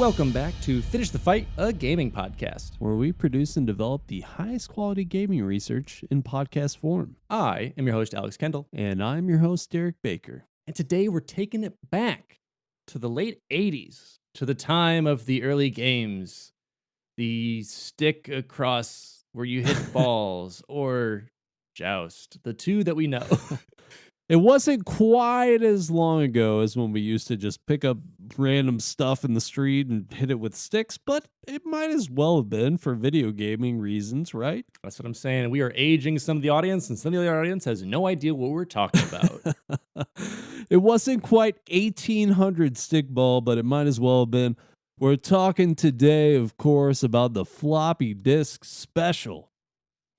Welcome back to Finish the Fight, a gaming podcast. Where we produce and develop the highest quality gaming research in podcast form. I am your host, Alex Kendall. And I'm your host, Derek Baker. And today we're taking it back to the late 80s, to the time of the early games. The stick across where you hit balls, or joust, the two that we know. It wasn't quite as long ago as when we used to just pick up random stuff in the street and hit it with sticks, but it might as well have been for video gaming reasons, right? That's what I'm saying. We are aging some of the audience, and some of the audience has no idea what we're talking about. It wasn't quite 1800 stickball, but it might as well have been. We're talking today, of course, about the floppy disk special,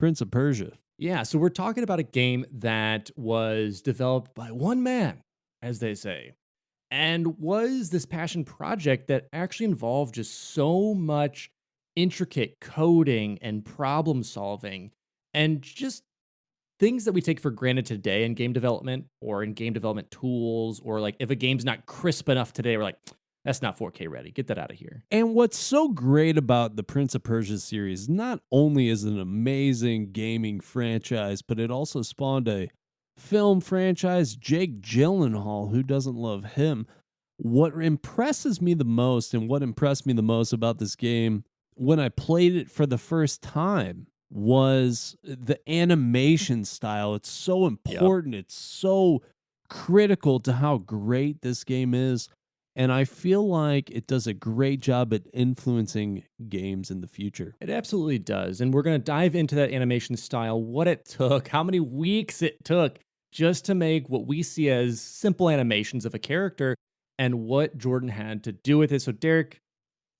Prince of Persia. Yeah, so we're talking about a game that was developed by one man, as they say, and was this passion project that actually involved just so much intricate coding and problem solving and just things that we take for granted today in game development or in game development tools, or like if a game's not crisp enough today, we're like, that's not 4K ready. Get that out of here. And what's so great about the Prince of Persia series, not only is it an amazing gaming franchise, but it also spawned a film franchise. Jake Gyllenhaal, who doesn't love him? What impresses me the most, and what impressed me the most about this game when I played it for the first time, was the animation style. It's so important. Yep. It's so critical to how great this game is. And I feel like it does a great job at influencing games in the future. It absolutely does. And we're going to dive into that animation style, what it took, how many weeks it took just to make what we see as simple animations of a character, and what Jordan had to do with it. So Derek,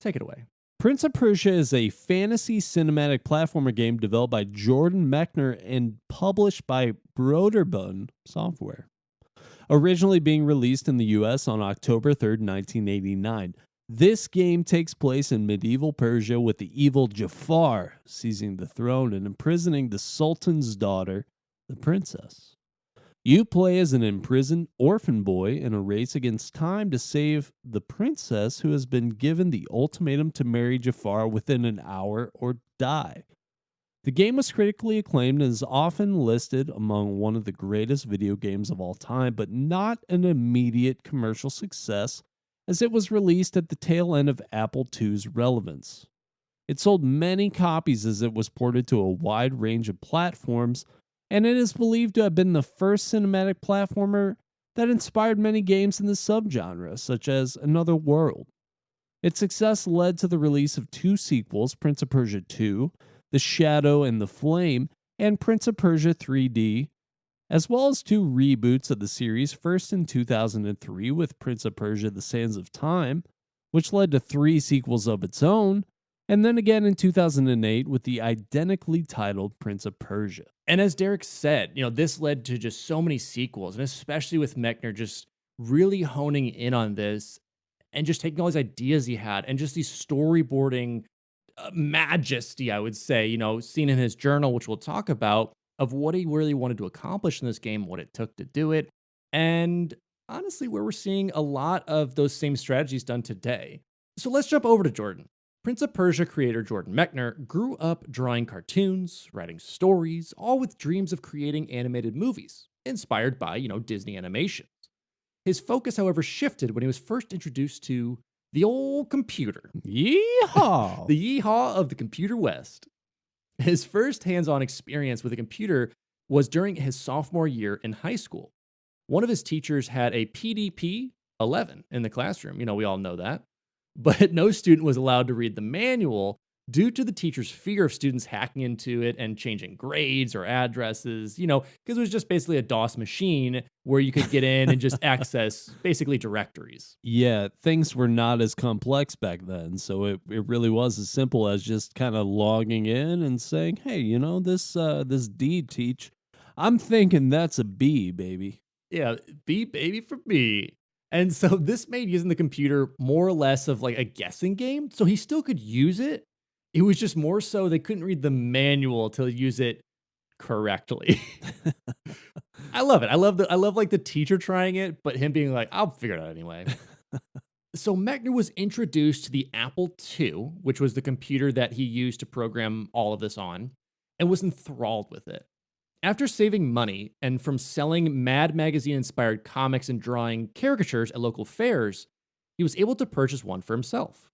take it away. Prince of Persia is a fantasy cinematic platformer game developed by Jordan Mechner and published by Broderbund Software. Originally being released in the US on October 3rd, 1989. This game takes place in medieval Persia with the evil Jafar seizing the throne and imprisoning the Sultan's daughter, the princess. You play as an imprisoned orphan boy in a race against time to save the princess, who has been given the ultimatum to marry Jafar within an hour or die. The game was critically acclaimed and is often listed among one of the greatest video games of all time, but not an immediate commercial success, as it was released at the tail end of Apple II's relevance. It sold many copies as it was ported to a wide range of platforms, and it is believed to have been the first cinematic platformer that inspired many games in the subgenre, such as Another World. Its success led to the release of two sequels, Prince of Persia 2, The Shadow and the Flame, and Prince of Persia 3D, as well as two reboots of the series, first in 2003 with Prince of Persia The Sands of Time, which led to three sequels of its own, and then again in 2008 with the identically titled Prince of Persia. And as Derek said, this led to just so many sequels, and especially with Mechner just really honing in on this and just taking all these ideas he had and just these storyboarding majesty, I would say, seen in his journal, which we'll talk about, of what he really wanted to accomplish in this game, what it took to do it, and honestly, where we're seeing a lot of those same strategies done today. So let's jump over to Jordan. Prince of Persia creator Jordan Mechner grew up drawing cartoons, writing stories, all with dreams of creating animated movies, inspired by, Disney animations. His focus, however, shifted when he was first introduced to the old computer. Yeehaw! The yeehaw of the computer west. His first hands-on experience with a computer was during his sophomore year in high school. One of his teachers had a PDP-11 in the classroom. We all know that. But no student was allowed to read the manual due to the teacher's fear of students hacking into it and changing grades or addresses, because it was just basically a DOS machine where you could get in and just access basically directories. Yeah, things were not as complex back then, so it really was as simple as just kind of logging in and saying, hey, this D teach, I'm thinking that's a B, baby. Yeah, B, baby for B. And so this made using the computer more or less of like a guessing game, so he still could use it. It was just more so they couldn't read the manual to use it correctly. I love it. I love like the teacher trying it, but him being like, I'll figure it out anyway. So Mechner was introduced to the Apple II, which was the computer that he used to program all of this on, and was enthralled with it. After saving money and from selling Mad Magazine inspired comics and drawing caricatures at local fairs, he was able to purchase one for himself.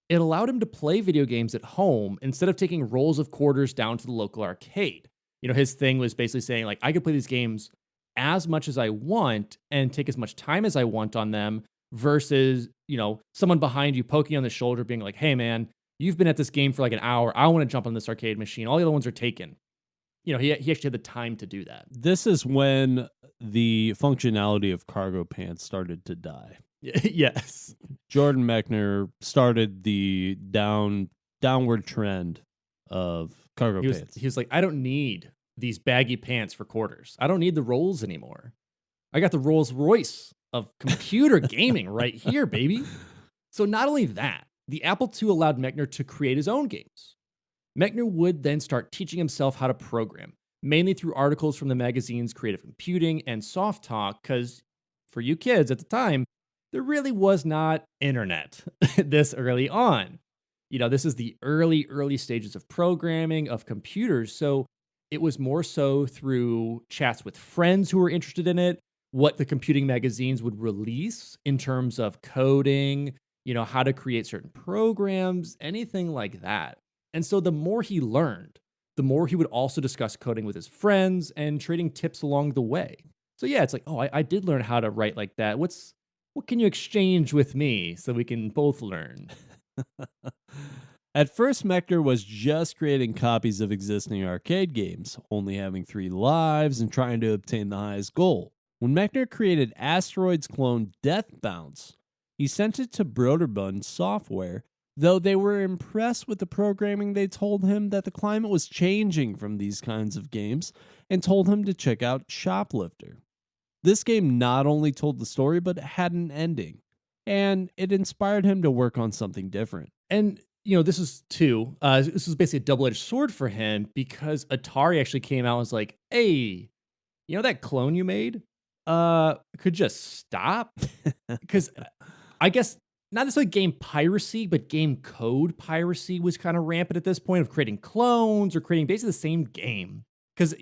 It allowed him to play video games at home instead of taking rolls of quarters down to the local arcade. His thing was basically saying, like, I could play these games as much as I want and take as much time as I want on them versus, someone behind you poking you on the shoulder being like, hey man, you've been at this game for like an hour. I want to jump on this arcade machine. All the other ones are taken. He actually had the time to do that. This is when the functionality of cargo pants started to die. Yes. Jordan Mechner started the downward trend of cargo pants. He was like, I don't need these baggy pants for quarters. I don't need the rolls anymore. I got the Rolls Royce of computer gaming right here, baby. So not only that, the Apple II allowed Mechner to create his own games. Mechner would then start teaching himself how to program, mainly through articles from the magazines Creative Computing and Soft Talk, because for you kids at the time, there really was not internet this early on. This is the early stages of programming, of computers. So it was more so through chats with friends who were interested in it, what the computing magazines would release in terms of coding, how to create certain programs, anything like that. And so the more he learned, the more he would also discuss coding with his friends and trading tips along the way. So yeah, it's like, oh, I did learn how to write like that. What can you exchange with me so we can both learn? At first, Mechner was just creating copies of existing arcade games, only having 3 lives and trying to obtain the highest goal. When Mechner created Asteroid's clone Death Bounce, he sent it to Broderbund Software, though they were impressed with the programming. They told him that the climate was changing from these kinds of games and told him to check out Shoplifter. This game not only told the story, but had an ending, and it inspired him to work on something different. And, this is this is basically a double-edged sword for him because Atari actually came out and was like, hey, that clone you made? Could just stop? Because I guess not necessarily game piracy, but game code piracy was kind of rampant at this point of creating clones or creating basically the same game. Because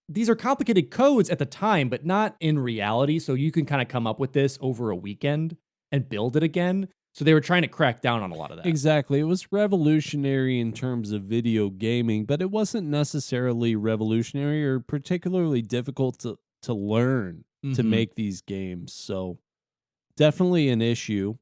these are complicated codes at the time, but not in reality. So you can kind of come up with this over a weekend and build it again. So they were trying to crack down on a lot of that. Exactly. It was revolutionary in terms of video gaming, but it wasn't necessarily revolutionary or particularly difficult to learn to make these games. So definitely an issue.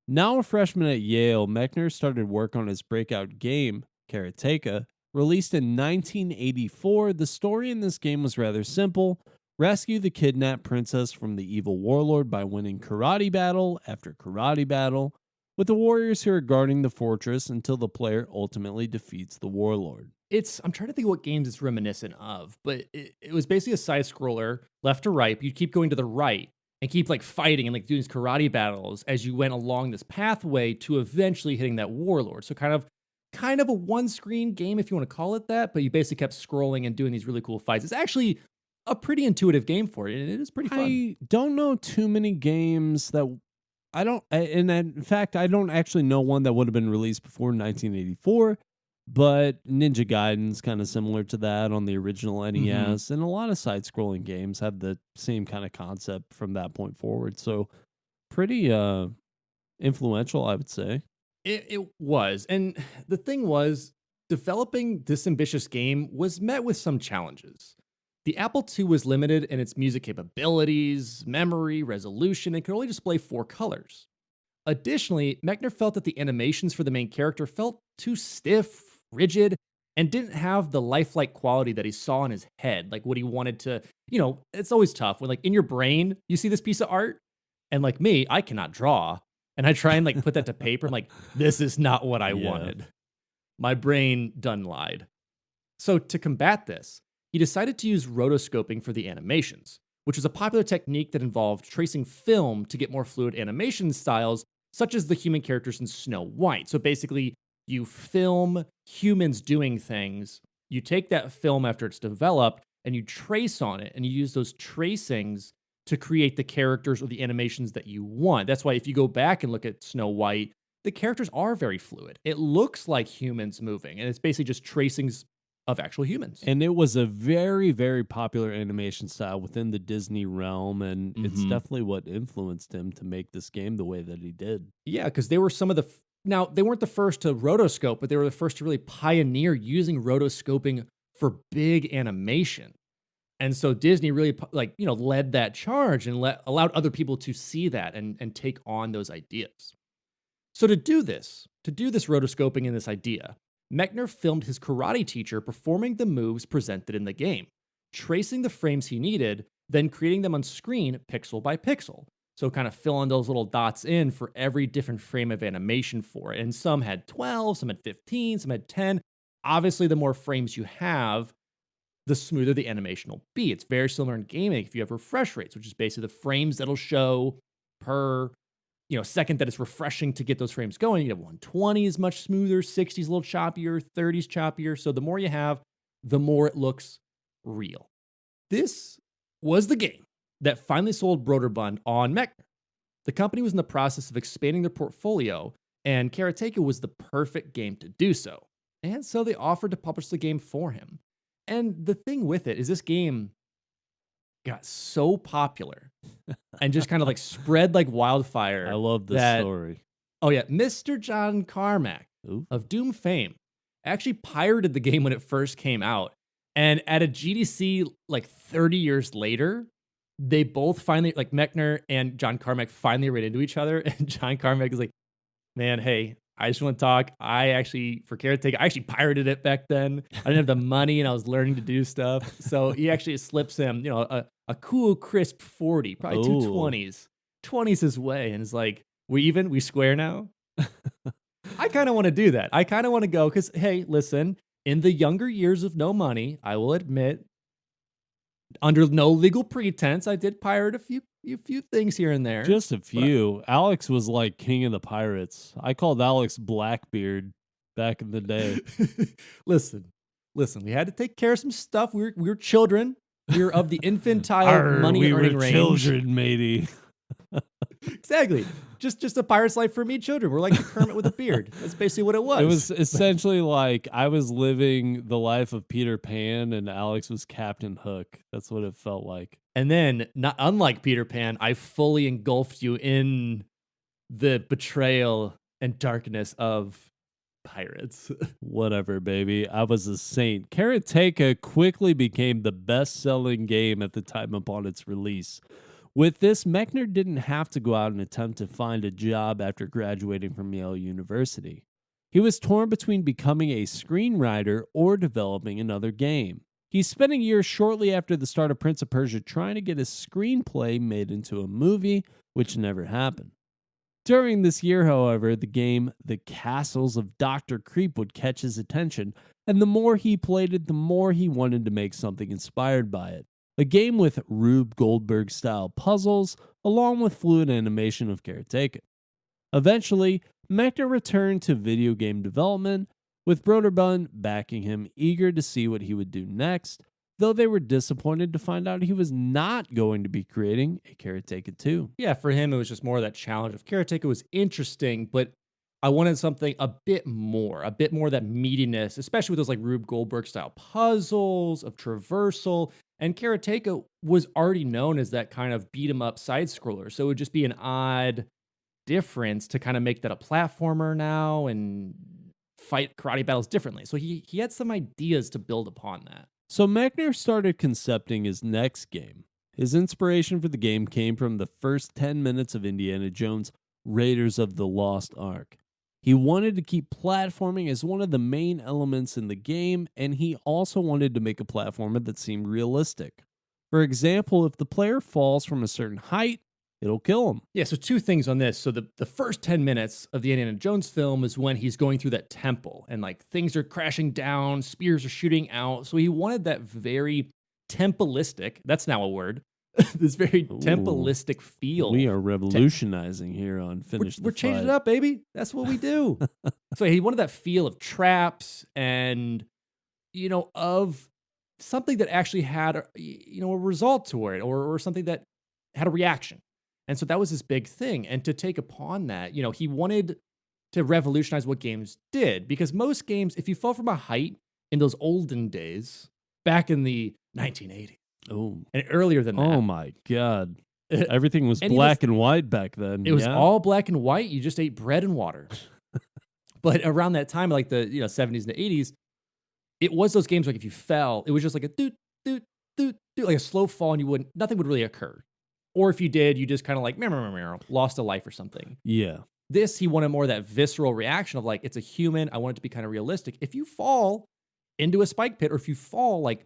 Now a freshman at Yale, Mechner started work on his breakout game, Karateka. Released in 1984, the story in this game was rather simple. Rescue the kidnapped princess from the evil warlord by winning karate battle after karate battle, with the warriors who are guarding the fortress until the player ultimately defeats the warlord. I'm trying to think of what games it's reminiscent of, but it was basically a side scroller, left to right. But you'd keep going to the right and keep like fighting and like doing these karate battles as you went along this pathway to eventually hitting that warlord. So kind of a one-screen game, if you want to call it that, but you basically kept scrolling and doing these really cool fights. It's actually a pretty intuitive game for it, and it is pretty fun. I don't know too many games that in fact, I don't actually know one that would have been released before 1984, but Ninja Gaiden's kind of similar to that on the original NES, and a lot of side-scrolling games have the same kind of concept from that point forward. So pretty influential, I would say. It was. And the thing was, developing this ambitious game was met with some challenges. The Apple II was limited in its music capabilities, memory, resolution, and could only display 4 colors. Additionally, Mechner felt that the animations for the main character felt too stiff, rigid, and didn't have the lifelike quality that he saw in his head, like what he wanted to, it's always tough when like in your brain, you see this piece of art, and like me, I cannot draw. And I try and like put that to paper. I'm like, this is not what I wanted. My brain done lied. So to combat this, he decided to use rotoscoping for the animations, which was a popular technique that involved tracing film to get more fluid animation styles, such as the human characters in Snow White. So basically, you film humans doing things, you take that film after it's developed, and you trace on it, and you use those tracings to create the characters or the animations that you want. That's why if you go back and look at Snow White, the characters are very fluid. It looks like humans moving, and it's basically just tracings of actual humans. And it was a very, very popular animation style within the Disney realm, and it's definitely what influenced him to make this game the way that he did. Yeah, because they were some of the now they weren't the first to rotoscope, but they were the first to really pioneer using rotoscoping for big animation. And so Disney really led that charge and allowed other people to see that and take on those ideas. So to do this rotoscoping and this idea, Mechner filmed his karate teacher performing the moves presented in the game, tracing the frames he needed, then creating them on screen pixel by pixel. So kind of filling those little dots in for every different frame of animation for it. And some had 12, some had 15, some had 10. Obviously, the more frames you have, the smoother the animation will be. It's very similar in gaming if you have refresh rates, which is basically the frames that'll show per second that it's refreshing to get those frames going. You have 120 is much smoother, 60 is a little choppier, 30s choppier. So the more you have, the more it looks real. This was the game that finally sold Broderbund on Mechner. The company was in the process of expanding their portfolio, and Karateka was the perfect game to do so. And so they offered to publish the game for him. And the thing with it is this game got so popular and just kind of spread like wildfire. I love this story. Oh yeah, Mr. John Carmack of Doom fame actually pirated the game when it first came out. And at a GDC 30 years later, they both finally, Mechner and John Carmack finally ran into each other. And John Carmack is like, man, hey, I just want to talk. For Karateka, I actually pirated it back then. I didn't have the money and I was learning to do stuff. So he actually slips him, a cool, crisp 40, probably two 20s. 20s his way. And it's like, we square now? I kind of want to do that. I kind of want to go because, hey, listen, in the younger years of no money, I will admit, under no legal pretense, I did pirate a few things here and there. Just a few. Alex was like king of the pirates. I called Alex Blackbeard back in the day. Listen. We had to take care of some stuff. We were children. We were of the infantile money earning range. Children, matey. Exactly. Just a pirate's life for me, children. We're like the Kermit with a beard. That's basically what it was. It was essentially like I was living the life of Peter Pan and Alex was Captain Hook. That's what it felt like. And then, not unlike Peter Pan, I fully engulfed you in the betrayal and darkness of pirates. Whatever, baby. I was a saint. Karateka quickly became the best-selling game at the time upon its release. With this, Mechner didn't have to go out and attempt to find a job after graduating from Yale University. He was torn between becoming a screenwriter or developing another game. He's spending years shortly after the start of Prince of Persia trying to get his screenplay made into a movie, which never happened. During this year, however, the game The Castles of Dr. Creep would catch his attention, and the more he played it, the more he wanted to make something inspired by it. A game with Rube Goldberg-style puzzles, along with fluid animation of Karateka. Eventually, Mechner returned to video game development, with Broderbund backing him, eager to see what he would do next, though they were disappointed to find out he was not going to be creating a Karateka 2. Yeah, for him, it was just more of that challenge of Karateka was interesting, but I wanted something a bit more of that meatiness, especially with those Rube Goldberg-style puzzles, of traversal. And Karateka was already known as that kind of beat-em-up side-scroller, so it would just be an odd difference to kind of make that a platformer now and fight karate battles differently. So he had some ideas to build upon that. So Mechner started concepting his next game. His inspiration for the game came from the first 10 minutes of Indiana Jones' Raiders of the Lost Ark. He wanted to keep platforming as one of the main elements in the game, and he also wanted to make a platformer that seemed realistic. For example, if the player falls from a certain height, it'll kill him. Yeah, so two things on this. So the first 10 minutes of the Indiana Jones film is when he's going through that temple, and things are crashing down, spears are shooting out. So he wanted that very tempolistic, that's now a word, this very tempolistic feel. We are revolutionizing here on Finish the We're changing it up, baby. That's what we do. So he wanted that feel of traps and, of something that actually had, a result to it or something that had a reaction. And so that was his big thing. And to take upon that, he wanted to revolutionize what games did, because most games, if you fell from a height in those olden days, back in the 1980s, and earlier than that. Oh my God. Everything was black and white back then. It was all black and white. You just ate bread and water. But around that time, like the 70s and the 80s, it was those games like if you fell, it was just like a doot, doot, doot, doot, like a slow fall, and nothing would really occur. Or if you did, you just kind of like lost a life or something. Yeah. This, he wanted more of that visceral reaction of like, it's a human. I want it to be kind of realistic. If you fall into a spike pit, or if you fall like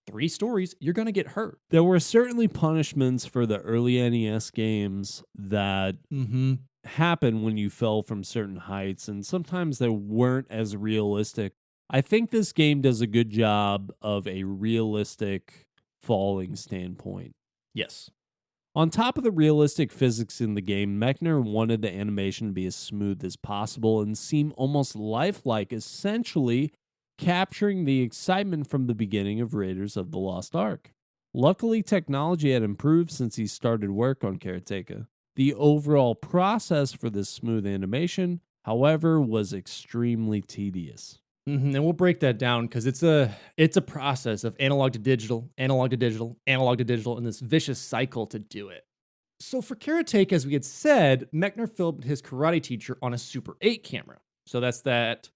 3 stories, you're going to get hurt. There were certainly punishments for the early NES games that happen when you fell from certain heights, and sometimes they weren't as realistic. I think this game does a good job of a realistic falling standpoint. Yes. On top of the realistic physics in the game, Mechner wanted the animation to be as smooth as possible and seem almost lifelike, essentially capturing the excitement from the beginning of Raiders of the Lost Ark. Luckily, technology had improved since he started work on Karateka. The overall process for this smooth animation, however, was extremely tedious. And we'll break that down because it's a process of analog to digital, analog to digital, analog to digital, and this vicious cycle to do it. So for Karateka, as we had said, Mechner filmed his karate teacher on a Super 8 camera. So that's that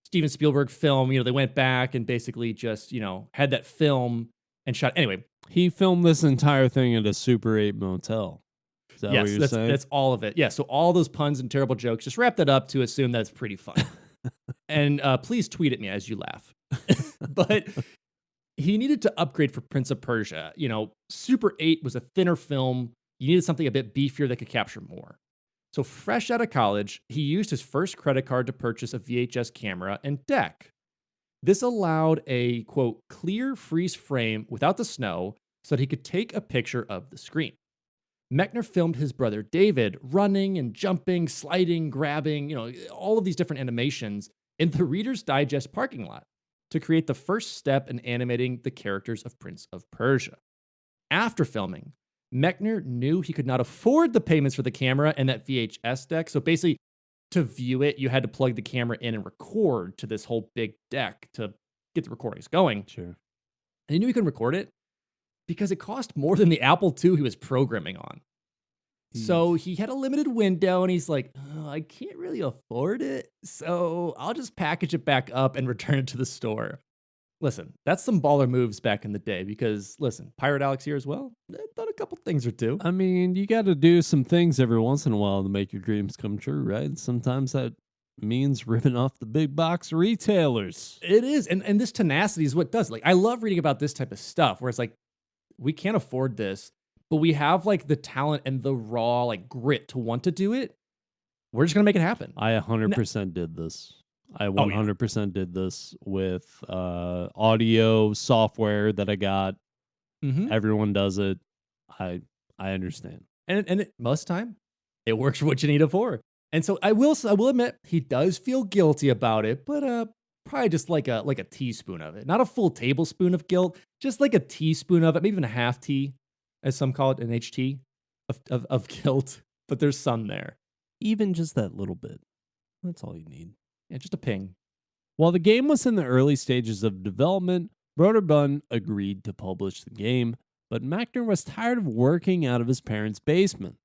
Steven Spielberg film. They went back and basically just, had that film and shot. Anyway. He filmed this entire thing at a Super 8 motel. Is that what you're saying? That's all of it. Yeah, so all those puns and terrible jokes, just wrap that up to assume that's pretty funny. And please tweet at me as you laugh. But he needed to upgrade for Prince of Persia. Super 8 was a thinner film. You needed something a bit beefier that could capture more. So fresh out of college, he used his first credit card to purchase a VHS camera and deck. This allowed a, quote, clear freeze frame without the snow so that he could take a picture of the screen. Mechner filmed his brother David running and jumping, sliding, grabbing, all of these different animations in the Reader's Digest parking lot to create the first step in animating the characters of Prince of Persia. After filming, Mechner knew he could not afford the payments for the camera and that VHS deck. So basically, to view it, you had to plug the camera in and record to this whole big deck to get the recordings going. Sure. And he knew he couldn't record it because it cost more than the Apple II he was programming on. So he had a limited window, and he's like, I can't really afford it, so I'll just package it back up and return it to the store. Listen, that's some baller moves back in the day because, listen, Pirate Alex here as well, done a couple things or two. I mean, you got to do some things every once in a while to make your dreams come true, right? Sometimes that means ripping off the big box retailers. It is, and this tenacity is what does. Like, I love reading about this type of stuff where it's like, we can't afford this, but we have like the talent and the raw like grit to want to do it. We're just going to make it happen. I 100% did this. I 100% did this with audio software that I got. Everyone does it. I understand. And most of the time, it works for what you need it for. And so I will admit he does feel guilty about it, but probably just like a teaspoon of it. Not a full tablespoon of guilt, just like a teaspoon of it, maybe even a half tea, as some call it, an HT of guilt. But there's some there. Even just that little bit. That's all you need. Yeah, just a ping. While the game was in the early stages of development, Broderbund agreed to publish the game, but Mechner was tired of working out of his parents' basement.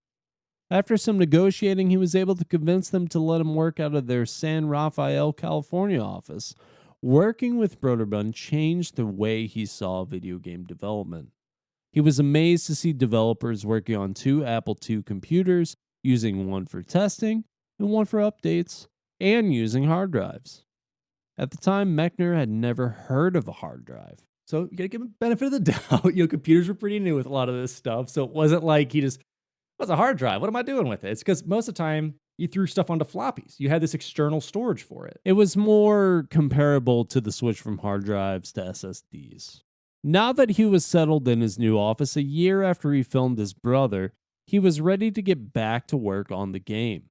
After some negotiating, he was able to convince them to let him work out of their San Rafael, California office. Working with Broderbund changed the way he saw video game development. He was amazed to see developers working on 2 Apple II computers, using one for testing and one for updates, and using hard drives. At the time, Mechner had never heard of a hard drive. So you gotta give him benefit of the doubt. Computers were pretty new with a lot of this stuff. So it wasn't like he just, what's a hard drive? What am I doing with it? It's because most of the time you threw stuff onto floppies. You had this external storage for it. It was more comparable to the switch from hard drives to SSDs. Now that he was settled in his new office a year after he filmed his brother, he was ready to get back to work on the game.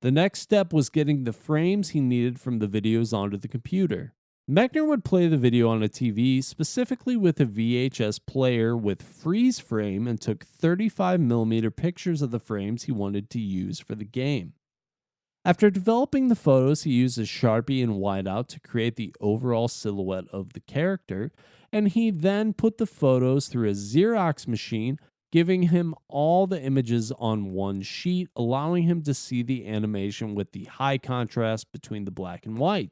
The next step was getting the frames he needed from the videos onto the computer. Mechner would play the video on a TV, specifically with a VHS player with freeze frame, and took 35mm pictures of the frames he wanted to use for the game. After developing the photos, he used a Sharpie and whiteout to create the overall silhouette of the character, and he then put the photos through a Xerox machine, giving him all the images on one sheet, allowing him to see the animation with the high contrast between the black and white.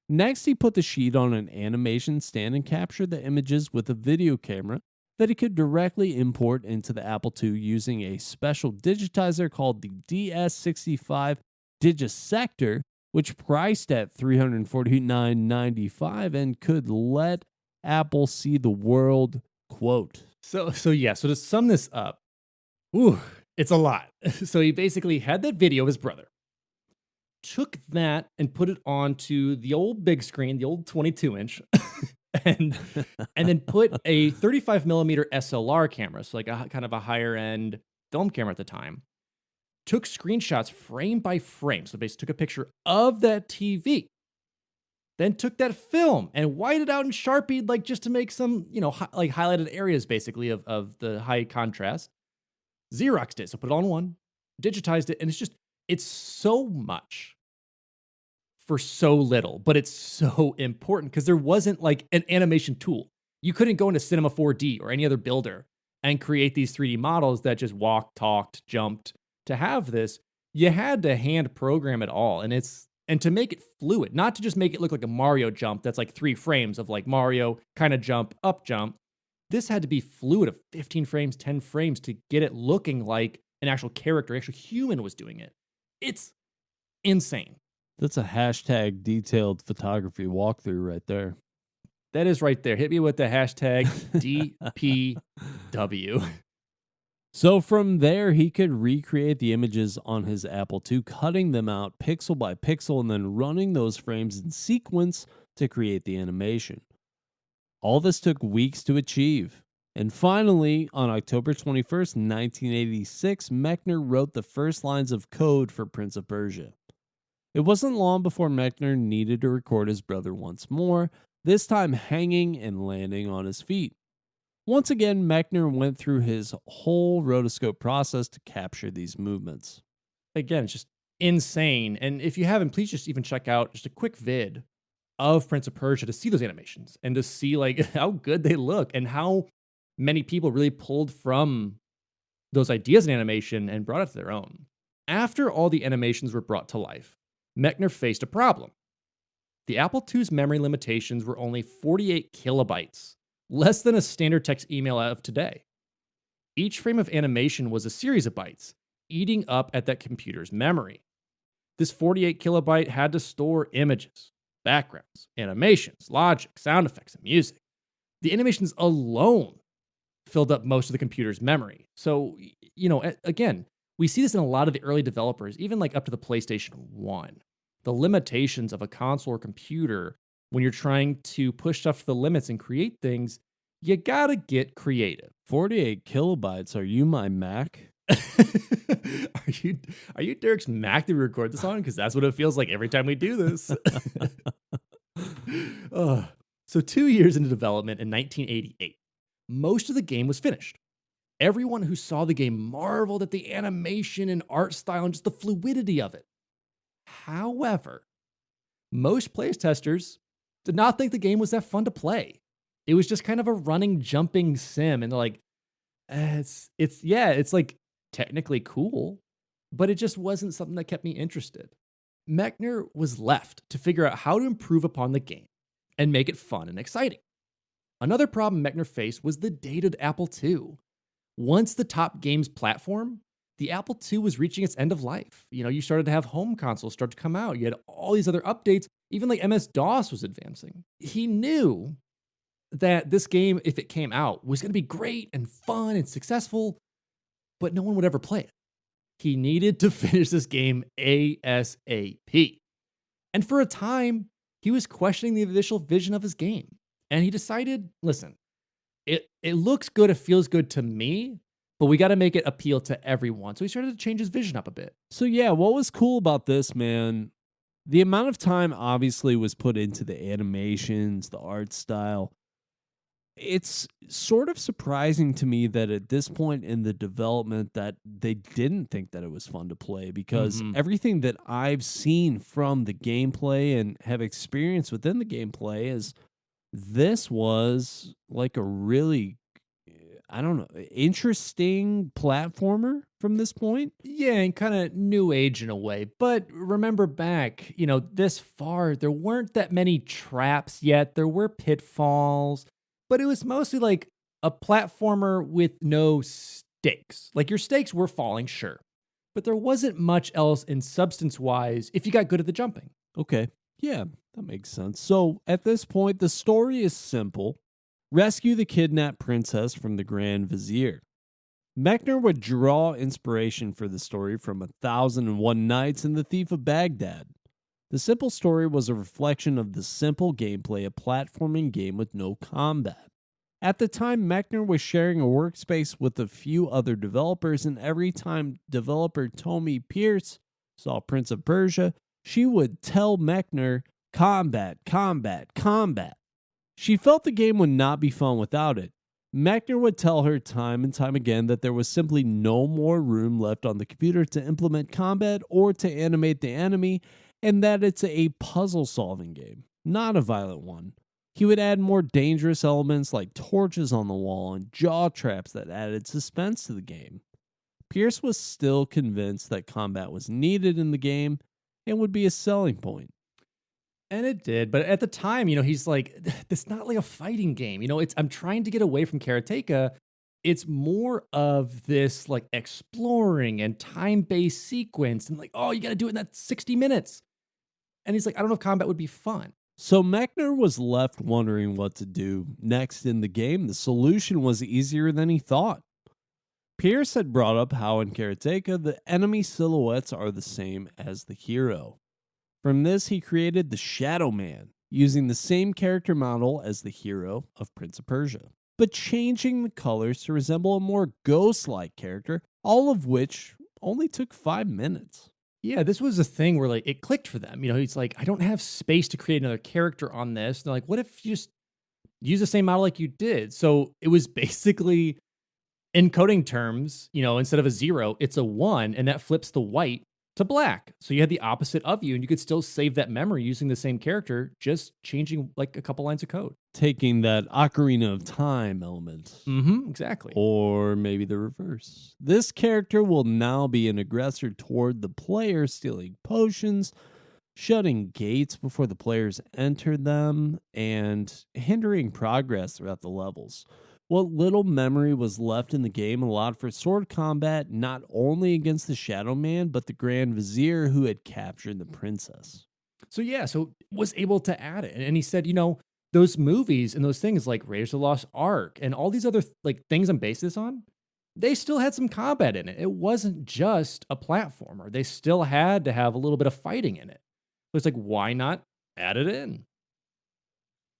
Next, he put the sheet on an animation stand and captured the images with a video camera that he could directly import into the Apple II using a special digitizer called the DS65 Digisector, which priced at $349.95 and could let Apple see the world. Quote. So to sum this up, it's a lot. So he basically had that video of his brother, took that and put it onto the old big screen, the old 22-inch, and then put a 35mm SLR camera, so like a kind of a higher end film camera at the time. Took screenshots frame by frame, so basically took a picture of that TV. Then took that film and whited out and Sharpied, like just to make some, like highlighted areas basically of the high contrast. Xeroxed it, so put it all in one, digitized it, and it's so much for so little, but it's so important because there wasn't like an animation tool. You couldn't go into Cinema 4D or any other builder and create these 3D models that just walked, talked, jumped. To have this, you had to hand program it all, and to make it fluid, not to just make it look like a Mario jump that's like 3 frames of like Mario kind of jump, up jump. This had to be fluid of 15 frames, 10 frames to get it looking like an actual character, actual human was doing it. It's insane. That's a hashtag detailed photography walkthrough right there. That is right there. Hit me with the hashtag DPW. So from there, he could recreate the images on his Apple II, cutting them out pixel by pixel and then running those frames in sequence to create the animation. All this took weeks to achieve. And finally, on October 21st, 1986, Mechner wrote the first lines of code for Prince of Persia. It wasn't long before Mechner needed to record his brother once more, this time hanging and landing on his feet. Once again, Mechner went through his whole rotoscope process to capture these movements. Again, it's just insane. And if you haven't, please just even check out just a quick vid of Prince of Persia to see those animations and to see like how good they look and how many people really pulled from those ideas in animation and brought it to their own. After all the animations were brought to life, Mechner faced a problem. The Apple II's memory limitations were only 48 kilobytes, less than a standard text email of today. Each frame of animation was a series of bytes, eating up at that computer's memory. This 48 kilobyte had to store images, backgrounds, animations, logic, sound effects, and music. The animations alone filled up most of the computer's memory. So, again, we see this in a lot of the early developers, even like up to the PlayStation 1. The limitations of a console or computer, when you're trying to push stuff to the limits and create things, you gotta get creative. 48 kilobytes. Are you my Mac? Are you Derek's Mac that we record this on? Because that's what it feels like every time we do this. So 2 years into development in 1988, most of the game was finished. Everyone who saw the game marveled at the animation and art style and just the fluidity of it. However, most playtesters did not think the game was that fun to play. It was just kind of a running, jumping sim, and they're like, it's like technically cool, but it just wasn't something that kept me interested. Mechner was left to figure out how to improve upon the game and make it fun and exciting. Another problem Mechner faced was the dated Apple II. Once the top games platform, the Apple II was reaching its end of life. You started to have home consoles start to come out. You had all these other updates, even like MS-DOS was advancing. He knew that this game, if it came out, was going to be great and fun and successful, but no one would ever play it. He needed to finish this game ASAP. And for a time, he was questioning the initial vision of his game. And he decided, listen, it looks good, it feels good to me, but we got to make it appeal to everyone. So he started to change his vision up a bit. So yeah, what was cool about this, man, The amount of time obviously was put into the animations, the art style. It's sort of surprising to me that at this point in the development that they didn't think that it was fun to play, because Mhm. everything that I've seen from the gameplay and have experienced within the gameplay is this was like a really, I don't know, interesting platformer from this point. Yeah, and kinda new age in a way, but remember back, this far, there weren't that many traps yet, there were pitfalls, but it was mostly like a platformer with no stakes. Like, your stakes were falling, sure, but there wasn't much else in substance-wise if you got good at the jumping. Okay. Yeah, that makes sense. So at this point, the story is simple: rescue the kidnapped princess from the Grand Vizier. Mechner would draw inspiration for the story from 1001 Nights and The Thief of Baghdad. The simple story was a reflection of the simple gameplay of a platforming game with no combat. At the time, Mechner was sharing a workspace with a few other developers, and every time developer Tommy Pierce saw Prince of Persia, she would tell Mechner, combat, combat, combat. She felt the game would not be fun without it. Mechner would tell her time and time again that there was simply no more room left on the computer to implement combat or to animate the enemy, and that it's a puzzle solving game, not a violent one. He would add more dangerous elements like torches on the wall and jaw traps that added suspense to the game. Pierce was still convinced that combat was needed in the game and would be a selling point. And it did, but at the time, he's like, "This not like a fighting game." I'm trying to get away from karateka. It's more of this like exploring and time-based sequence, and like, oh, you got to do it in that 60 minutes. And he's like, I don't know if combat would be fun. So Mechner was left wondering what to do next in the game. The solution was easier than he thought. Pierce had brought up how in Karateka the enemy silhouettes are the same as the hero. From this, he created the Shadow Man, using the same character model as the hero of Prince of Persia, but changing the colors to resemble a more ghost-like character, all of which only took 5 minutes. Yeah, this was a thing where like it clicked for them. He's like, I don't have space to create another character on this. And they're like, what if you just use the same model like you did? So it was basically in coding terms, instead of a 0, it's a 1, and that flips the white to black. So you had the opposite of you, and you could still save that memory using the same character, just changing like a couple lines of code. Taking that Ocarina of Time element. Exactly. Or maybe the reverse. This character will now be an aggressor toward the player, stealing potions, shutting gates before the players enter them, and hindering progress throughout the levels. What little memory was left in the game allowed for sword combat not only against the Shadow Man, but the Grand Vizier who had captured the princess. So was able to add it. And he said, those movies and those things like Raiders of the Lost Ark and all these other like things I'm based this on, they still had some combat in it. It wasn't just a platformer. They still had to have a little bit of fighting in it. So it's like, why not add it in?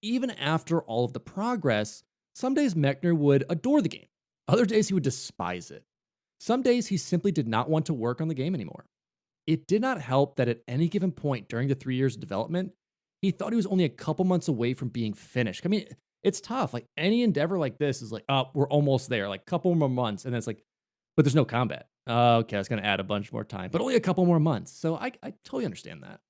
Even after all of the progress, some days Mechner would adore the game. Other days he would despise it. Some days he simply did not want to work on the game anymore. It did not help that at any given point during the 3 years of development, he thought he was only a couple months away from being finished. I mean, it's tough. Like any endeavor like this is like, oh, we're almost there, like a couple more months. And then it's like, but there's no combat. Okay, I was going to add a bunch more time, but only a couple more months. So I totally understand that.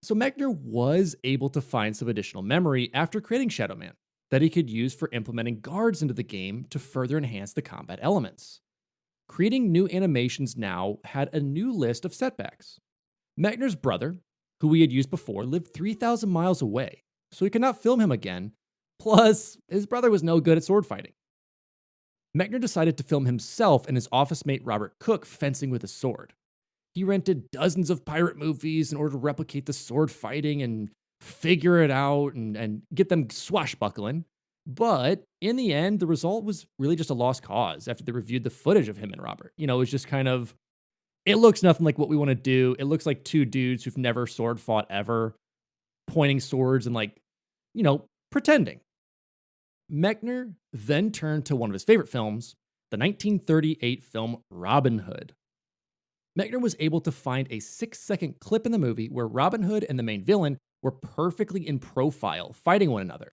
So Mechner was able to find some additional memory after creating Shadow Man that he could use for implementing guards into the game to further enhance the combat elements. Creating new animations now had a new list of setbacks. Mechner's brother, who we had used before, lived 3,000 miles away, so he could not film him again. Plus, his brother was no good at sword fighting. Mechner decided to film himself and his office mate Robert Cook fencing with a sword. He rented dozens of pirate movies in order to replicate the sword fighting and figure it out and get them swashbuckling. But in the end, the result was really just a lost cause after they reviewed the footage of him and Robert. It was just kind of, it looks nothing like what we want to do. It looks like two dudes who've never sword fought ever, pointing swords and pretending. Mechner then turned to one of his favorite films, the 1938 film Robin Hood. Mechner was able to find a 6-second clip in the movie where Robin Hood and the main villain were perfectly in profile, fighting one another.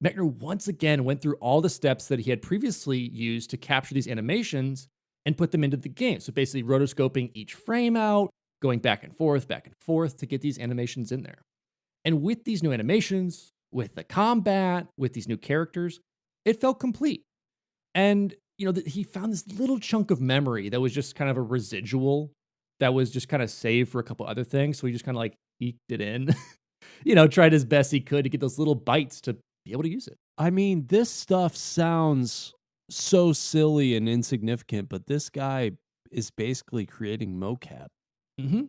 Mechner once again went through all the steps that he had previously used to capture these animations and put them into the game. So basically, rotoscoping each frame out, going back and forth to get these animations in there. And with these new animations, with the combat, with these new characters, it felt complete. And, he found this little chunk of memory that was just kind of a residual that was just kind of saved for a couple other things. So he just kind of like eked it in, tried his best he could to get those little bites to be able to use it. I mean, this stuff sounds so silly and insignificant, but this guy is basically creating mocap. Mm-hmm.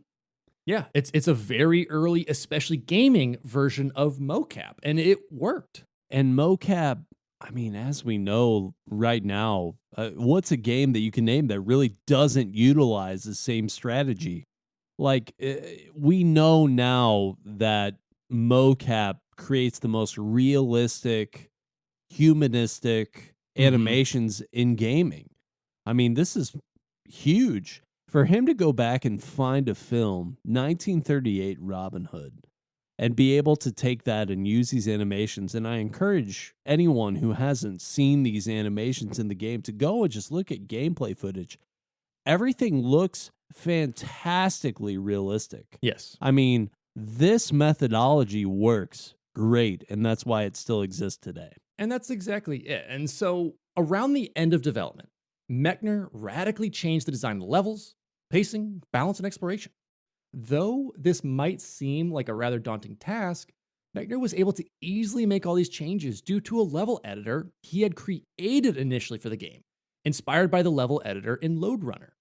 Yeah, it's a very early, especially gaming version of mocap, and it worked. And mocap, I mean, as we know right now, what's a game that you can name that really doesn't utilize the same strategy? Like, we know now that mocap creates the most realistic, humanistic animations in gaming. I mean, this is huge. For him to go back and find a film, 1938 Robin Hood, and be able to take that and use these animations, and I encourage anyone who hasn't seen these animations in the game to go and just look at gameplay footage. Everything looks fantastically realistic. Yes. I mean, this methodology works great, and that's why it still exists today. And that's exactly it. And so, around the end of development, Mechner radically changed the design of the levels, pacing, balance, and exploration. Though this might seem like a rather daunting task, Mechner was able to easily make all these changes due to a level editor he had created initially for the game, inspired by the level editor in Lode Runner.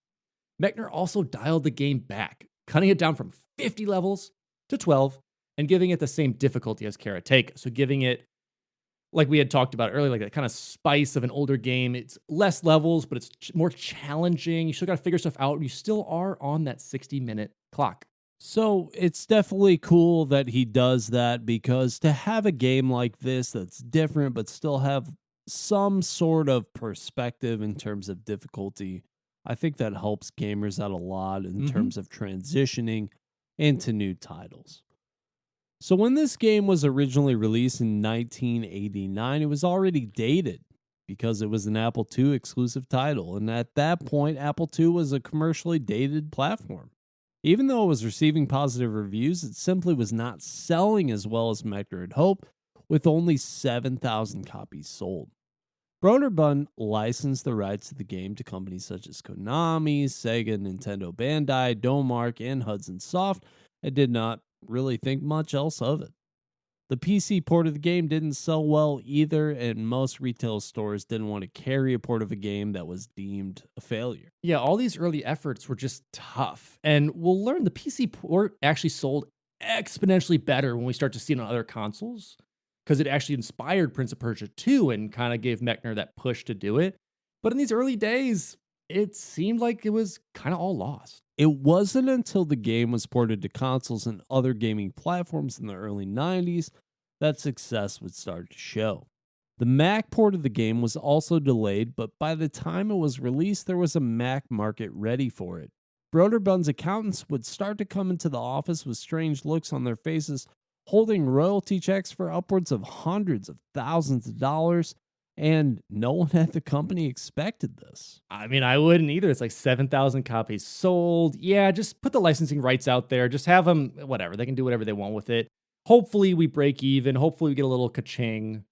Mechner also dialed the game back, cutting it down from 50 levels to 12 and giving it the same difficulty as Karateka. So giving it, like we had talked about earlier, like that kind of spice of an older game. It's less levels, but it's more challenging. You still got to figure stuff out. You still are on that 60-minute clock. So it's definitely cool that he does that, because to have a game like this that's different but still have some sort of perspective in terms of difficulty, I think that helps gamers out a lot in terms of transitioning into new titles. So when this game was originally released in 1989, it was already dated because it was an Apple II exclusive title. And at that point, Apple II was a commercially dated platform. Even though it was receiving positive reviews, it simply was not selling as well as Mechner had hoped, with only 7,000 copies sold. Broderbund licensed the rights to the game to companies such as Konami, Sega, Nintendo Bandai, Domark, and Hudson Soft, and did not really think much else of it. The PC port of the game didn't sell well either, and most retail stores didn't want to carry a port of a game that was deemed a failure. Yeah, all these early efforts were just tough. And we'll learn the PC port actually sold exponentially better when we start to see it on other consoles, because it actually inspired Prince of Persia 2 and kind of gave Mechner that push to do it. But in these early days, it seemed like it was kind of all lost. It wasn't until the game was ported to consoles and other gaming platforms in the early 90s that success would start to show. The Mac port of the game was also delayed, but by the time it was released, there was a Mac market ready for it. Broderbund's accountants would start to come into the office with strange looks on their faces, holding royalty checks for upwards of hundreds of thousands of dollars, and no one at the company expected this. I mean, I wouldn't either. It's like 7,000 copies sold. Yeah, just put the licensing rights out there. Just have them, whatever. They can do whatever they want with it. Hopefully we break even. Hopefully we get a little ka-ching.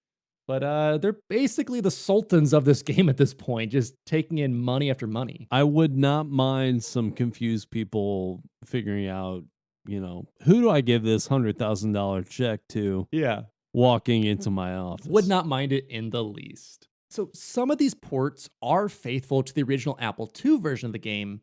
But they're basically the sultans of this game at this point, just taking in money after money. I would not mind some confused people figuring out, who do I give this $100,000 check to? Yeah. Walking into my office. Would not mind it in the least. So some of these ports are faithful to the original Apple II version of the game,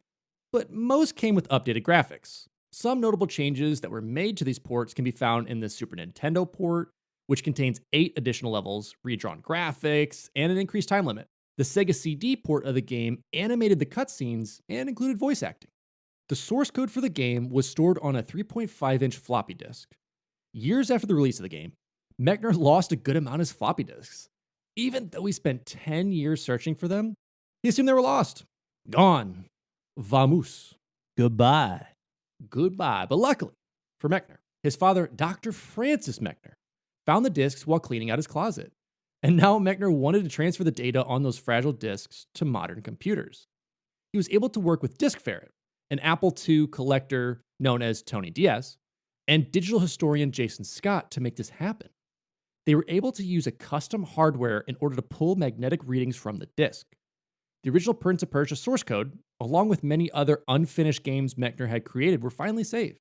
but most came with updated graphics. Some notable changes that were made to these ports can be found in the Super Nintendo port, which contains 8 additional levels, redrawn graphics, and an increased time limit. The Sega CD port of the game animated the cutscenes and included voice acting. The source code for the game was stored on a 3.5-inch floppy disk. Years after the release of the game, Mechner lost a good amount of his floppy disks. Even though he spent 10 years searching for them, he assumed they were lost. Gone. Vamoose. Goodbye. Goodbye. But luckily for Mechner, his father, Dr. Francis Mechner, found the discs while cleaning out his closet. And now Mechner wanted to transfer the data on those fragile discs to modern computers. He was able to work with Disk Ferret, an Apple II collector known as Tony Diaz, and digital historian Jason Scott to make this happen. They were able to use a custom hardware in order to pull magnetic readings from the disk. The original Prince of Persia source code, along with many other unfinished games Mechner had created, were finally saved.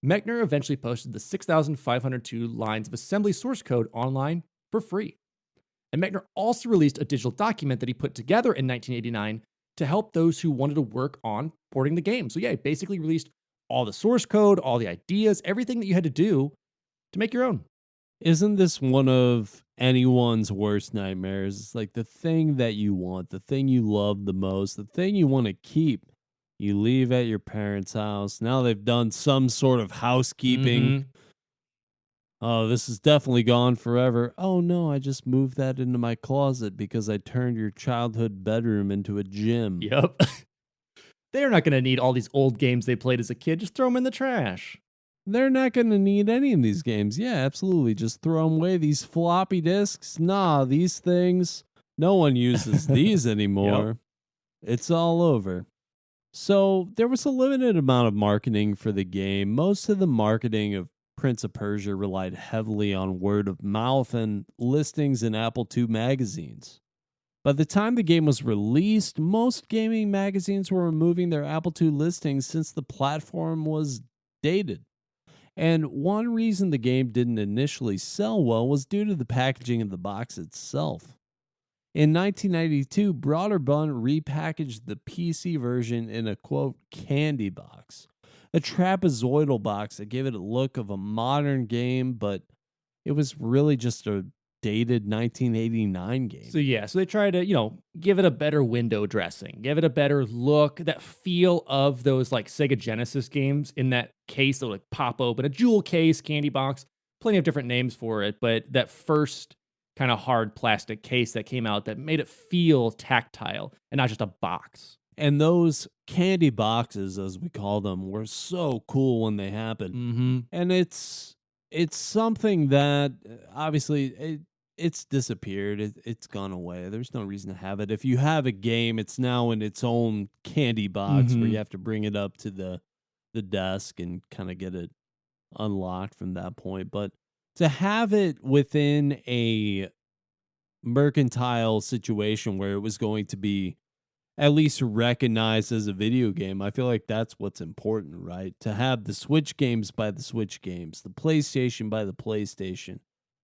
Mechner eventually posted the 6,502 lines of assembly source code online for free. And Mechner also released a digital document that he put together in 1989 to help those who wanted to work on porting the game. So yeah, he basically released all the source code, all the ideas, everything that you had to do to make your own. Isn't this one of anyone's worst nightmares? It's like the thing that you want, the thing you love the most, the thing you want to keep. You leave at your parents' house. Now they've done some sort of housekeeping. Mhm. Oh, this is definitely gone forever. Oh no, I just moved that into my closet because I turned your childhood bedroom into a gym. Yep. They're not going to need all these old games they played as a kid. Just throw them in the trash. They're not going to need any of these games. Yeah, absolutely. Just throw them away. These floppy disks. Nah, these things. No one uses these anymore. It's all over. So there was a limited amount of marketing for the game. Most of the marketing of Prince of Persia relied heavily on word of mouth and listings in Apple II magazines. By the time the game was released, most gaming magazines were removing their Apple II listings since the platform was dated. And one reason the game didn't initially sell well was due to the packaging of the box itself. In 1992, Broderbund repackaged the PC version in a quote candy box, a trapezoidal box that gave it a look of a modern game, but it was really just a dated 1989 game. So yeah, so they try to, give it a better window dressing, give it a better look, that feel of those like Sega Genesis games in that case that would like pop open, a jewel case, candy box, plenty of different names for it, but that first kind of hard plastic case that came out that made it feel tactile and not just a box. And those candy boxes, as we call them, were so cool when they happened. Mm-hmm. And it's something that obviously it's disappeared. It's gone away. There's no reason to have it. If you have a game, it's now in its own candy box where you have to bring it up to the desk and kind of get it unlocked from that point. But to have it within a mercantile situation where it was going to be at least recognized as a video game, I feel like that's what's important, right? To have the Switch games by the Switch games, the PlayStation by the PlayStation,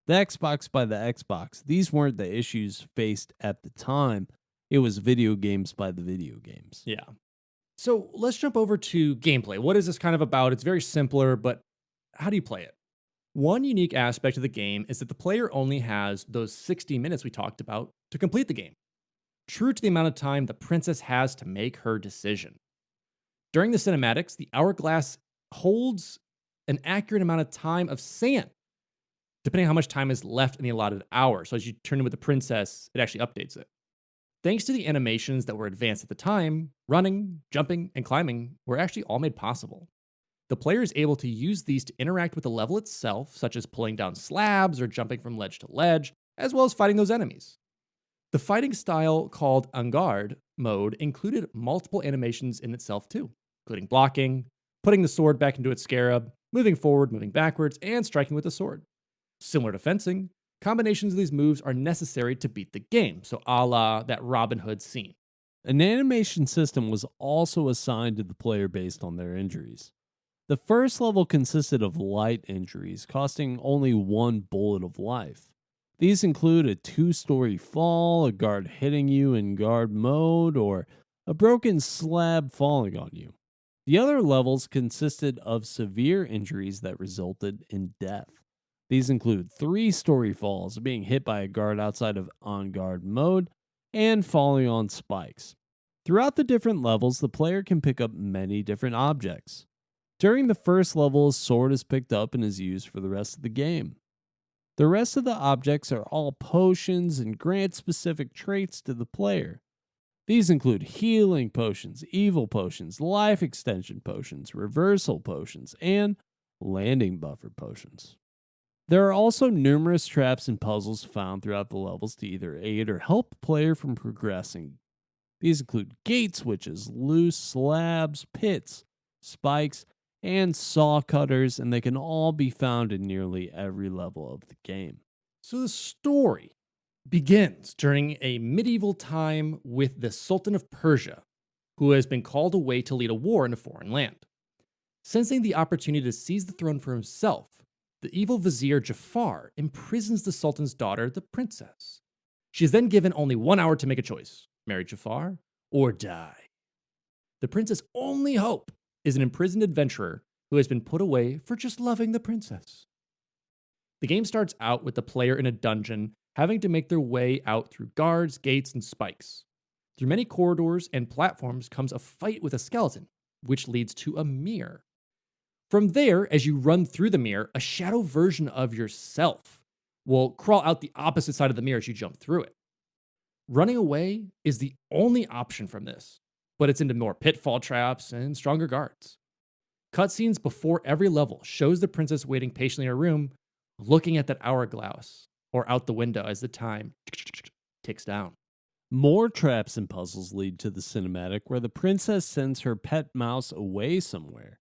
the Xbox by the Xbox. These weren't the issues faced at the time. It was video games by the video games. Yeah. So let's jump over to gameplay. What is this kind of about? It's very simpler, but how do you play it? One unique aspect of the game is that the player only has those 60 minutes we talked about to complete the game, true to the amount of time the princess has to make her decision. During the cinematics, the hourglass holds an accurate amount of time of sand, depending on how much time is left in the allotted hour. So as you turn in with the princess, it actually updates it. Thanks to the animations that were advanced at the time, running, jumping, and climbing were actually all made possible. The player is able to use these to interact with the level itself, such as pulling down slabs or jumping from ledge to ledge, as well as fighting those enemies. The fighting style called En Garde mode included multiple animations in itself too, including blocking, putting the sword back into its scarab, moving forward, moving backwards, and striking with the sword. Similar to fencing, combinations of these moves are necessary to beat the game, so a la that Robin Hood scene. An animation system was also assigned to the player based on their injuries. The first level consisted of light injuries, costing only 1 bullet of life. These include a 2-story fall, a guard hitting you in guard mode, or a broken slab falling on you. The other levels consisted of severe injuries that resulted in death. These include 3-story falls, being hit by a guard outside of on guard mode, and falling on spikes. Throughout the different levels, the player can pick up many different objects. During the first level, a sword is picked up and is used for the rest of the game. The rest of the objects are all potions and grant specific traits to the player. These include healing potions, evil potions, life extension potions, reversal potions, and landing buffer potions. There are also numerous traps and puzzles found throughout the levels to either aid or help the player from progressing. These include gate switches, loose slabs, pits, spikes, and saw cutters, and they can all be found in nearly every level of the game. So the story begins during a medieval time with the Sultan of Persia, who has been called away to lead a war in a foreign land. Sensing the opportunity to seize the throne for himself, the evil vizier Jafar imprisons the Sultan's daughter, the princess. She is then given only 1 hour to make a choice: marry Jafar or die. The princess' only hope is an imprisoned adventurer who has been put away for just loving the princess. The game starts out with the player in a dungeon having to make their way out through guards, gates, and spikes. Through many corridors and platforms comes a fight with a skeleton, which leads to a mirror. From there, as you run through the mirror, a shadow version of yourself will crawl out the opposite side of the mirror as you jump through it. Running away is the only option from this, but it's into more pitfall traps and stronger guards. Cutscenes before every level shows the princess waiting patiently in her room, looking at that hourglass or out the window as the time ticks down. More traps and puzzles lead to the cinematic where the princess sends her pet mouse away somewhere.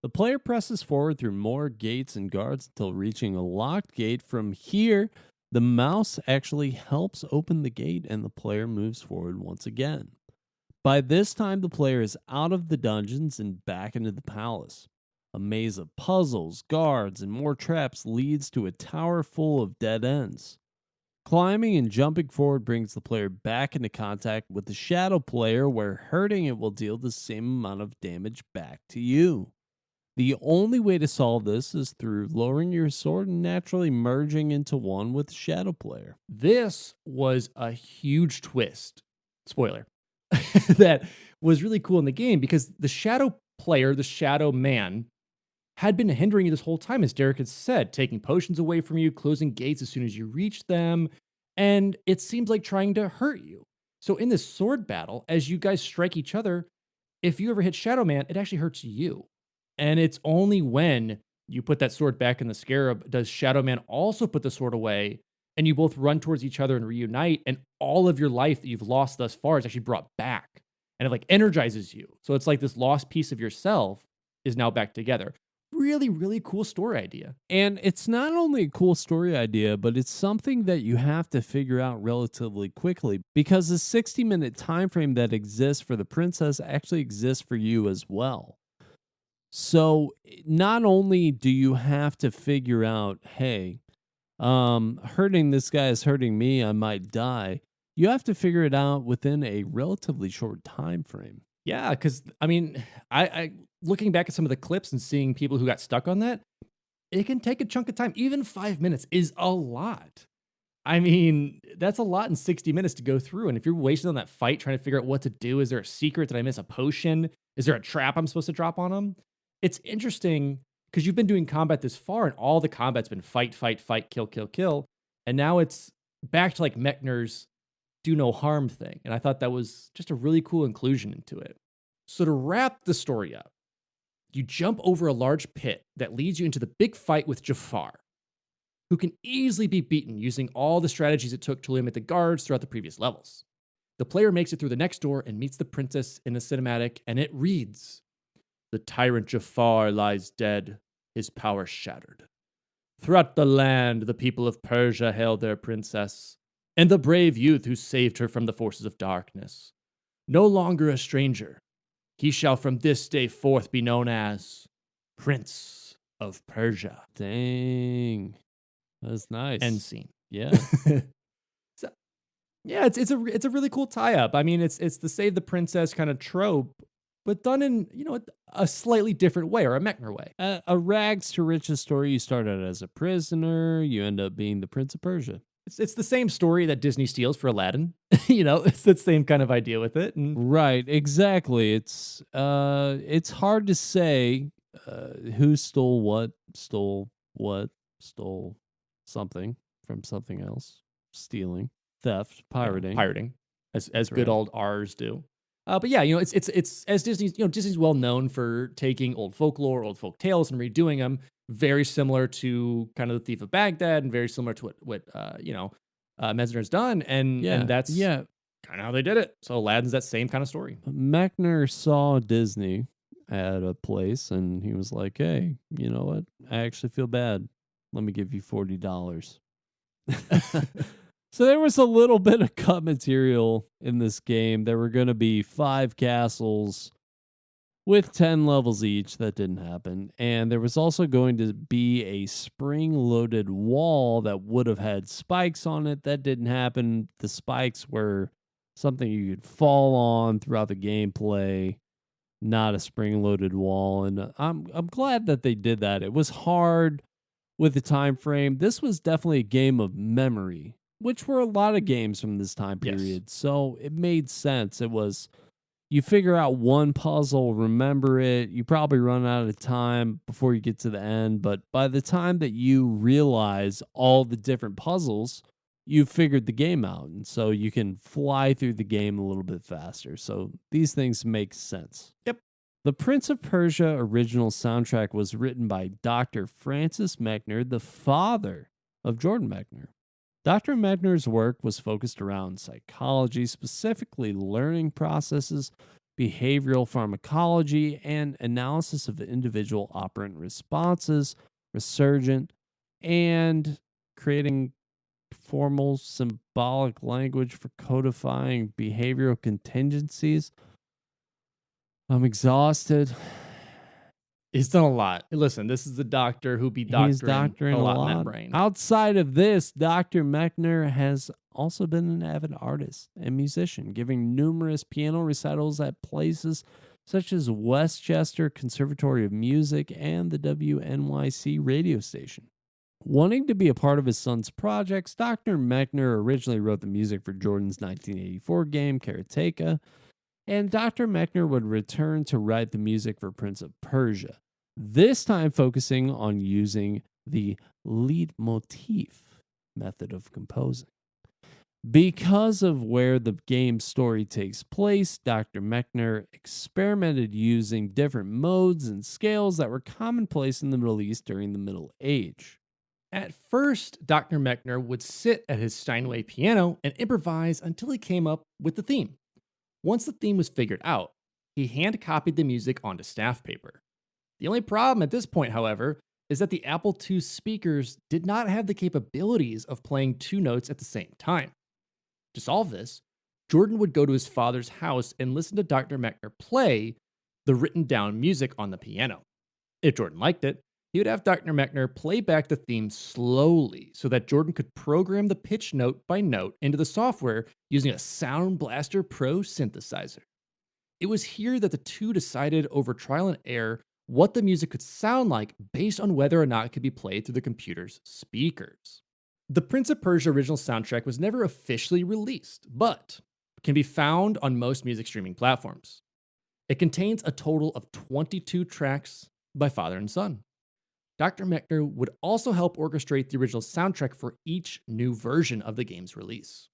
The player presses forward through more gates and guards until reaching a locked gate. From here, the mouse actually helps open the gate and the player moves forward once again. By this time, the player is out of the dungeons and back into the palace. A maze of puzzles, guards, and more traps leads to a tower full of dead ends. Climbing and jumping forward brings the player back into contact with the shadow player, where hurting it will deal the same amount of damage back to you. The only way to solve this is through lowering your sword and naturally merging into one with the shadow player. This was a huge twist, spoiler, that was really cool in the game because the shadow player, the shadow man, had been hindering you this whole time, as Derek had said, taking potions away from you, closing gates as soon as you reach them, and it seems like trying to hurt you. So in this sword battle, as you guys strike each other, if you ever hit Shadow Man, it actually hurts you. And it's only when you put that sword back in the scarab does Shadow Man also put the sword away, and you both run towards each other and reunite, and all of your life that you've lost thus far is actually brought back. And it like energizes you. So it's like this lost piece of yourself is now back together. Really, really cool story idea. And it's not only a cool story idea, but it's something that you have to figure out relatively quickly, because the 60-minute time frame that exists for the princess actually exists for you as well. So not only do you have to figure out, hey, hurting this guy is hurting me, I might die. You have to figure it out within a relatively short time frame. Yeah, because I mean, I looking back at some of the clips and seeing people who got stuck on that, it can take a chunk of time. Even 5 minutes is a lot. I mean, that's a lot in 60 minutes to go through. And if you're wasting on that fight trying to figure out what to do, is there a secret? Did I miss a potion? Is there a trap I'm supposed to drop on them? It's interesting because you've been doing combat this far, and all the combat's been fight, fight, fight, kill, kill, kill. And now it's back to like Mechner's do no harm thing. And I thought that was just a really cool inclusion into it. So to wrap the story up, you jump over a large pit that leads you into the big fight with Jafar, who can easily be beaten using all the strategies it took to limit the guards throughout the previous levels. The player makes it through the next door and meets the princess in a cinematic, and it reads, "The tyrant Jafar lies dead, his power shattered. Throughout the land, the people of Persia hail their princess, and the brave youth who saved her from the forces of darkness. No longer a stranger, he shall from this day forth be known as Prince of Persia." Dang. That's nice. End scene. Yeah. So, yeah, it's a really cool tie-up. I mean, it's the save the princess kind of trope, but done in, a slightly different way, or a Mechner way. A rags to riches story. You start out as a prisoner, you end up being the Prince of Persia. It's the same story that Disney steals for Aladdin. It's the same kind of idea with it. And Right, exactly. It's hard to say who stole what, stole something from something else. Stealing, theft, pirating. pirating. as good Correct. old R's do. But yeah, it's as Disney's well known for taking old folklore, old folk tales, and redoing them. Very similar to kind of the Thief of Baghdad, and very similar to what Mezner's done, and Yeah, that's yeah. kind of how they did it. So Aladdin's that same kind of story. Mechner saw Disney at a place and he was like, "Hey, you know what? I actually feel bad. Let me give you $40." So there was a little bit of cut material in this game. There were going to be 5 castles with 10 levels each. That didn't happen. And there was also going to be a spring loaded wall that would have had spikes on it. That didn't happen. The spikes were something you could fall on throughout the gameplay, not a spring loaded wall. And I'm glad that they did that. It was hard with the time frame. This was definitely a game of memory, which were a lot of games from this time Yes. period. So it made sense. It was, you figure out one puzzle, remember it, you probably run out of time before you get to the end, but by the time that you realize all the different puzzles, you've figured the game out, and so you can fly through the game a little bit faster. So these things make sense. Yep. The Prince of Persia original soundtrack was written by Dr. Francis Mechner, the father of Jordan Mechner. Dr. Mechner's work was focused around psychology, specifically learning processes, behavioral pharmacology, and analysis of individual operant responses, resurgent, and creating formal symbolic language for codifying behavioral contingencies. I'm exhausted. He's done a lot. Listen, this is the doctor who be He's doctoring a doctoring a lot in that lot. brain. Outside of this, Dr. Mechner has also been an avid artist and musician, giving numerous piano recitals at places such as Westchester Conservatory of Music and the WNYC radio station. Wanting to be a part of his son's projects, Dr. Mechner originally wrote the music for Jordan's 1984 game, Karateka, and Dr. Mechner would return to write the music for Prince of Persia, this time focusing on using the leitmotif method of composing. Because of where the game's story takes place, Dr. Mechner experimented using different modes and scales that were commonplace in the Middle East during the Middle Age. At first, Dr. Mechner would sit at his Steinway piano and improvise until he came up with the theme. Once the theme was figured out, he hand copied the music onto staff paper. The only problem at this point, however, is that the Apple II speakers did not have the capabilities of playing 2 notes at the same time. To solve this, Jordan would go to his father's house and listen to Dr. Mechner play the written down music on the piano. If Jordan liked it, he would have Dr. Mechner play back the theme slowly so that Jordan could program the pitch note by note into the software using a Sound Blaster Pro synthesizer. It was here that the two decided over trial and error what the music could sound like based on whether or not it could be played through the computer's speakers. The Prince of Persia original soundtrack was never officially released, but can be found on most music streaming platforms. It contains a total of 22 tracks by father and son. Dr. Mechner would also help orchestrate the original soundtrack for each new version of the game's release.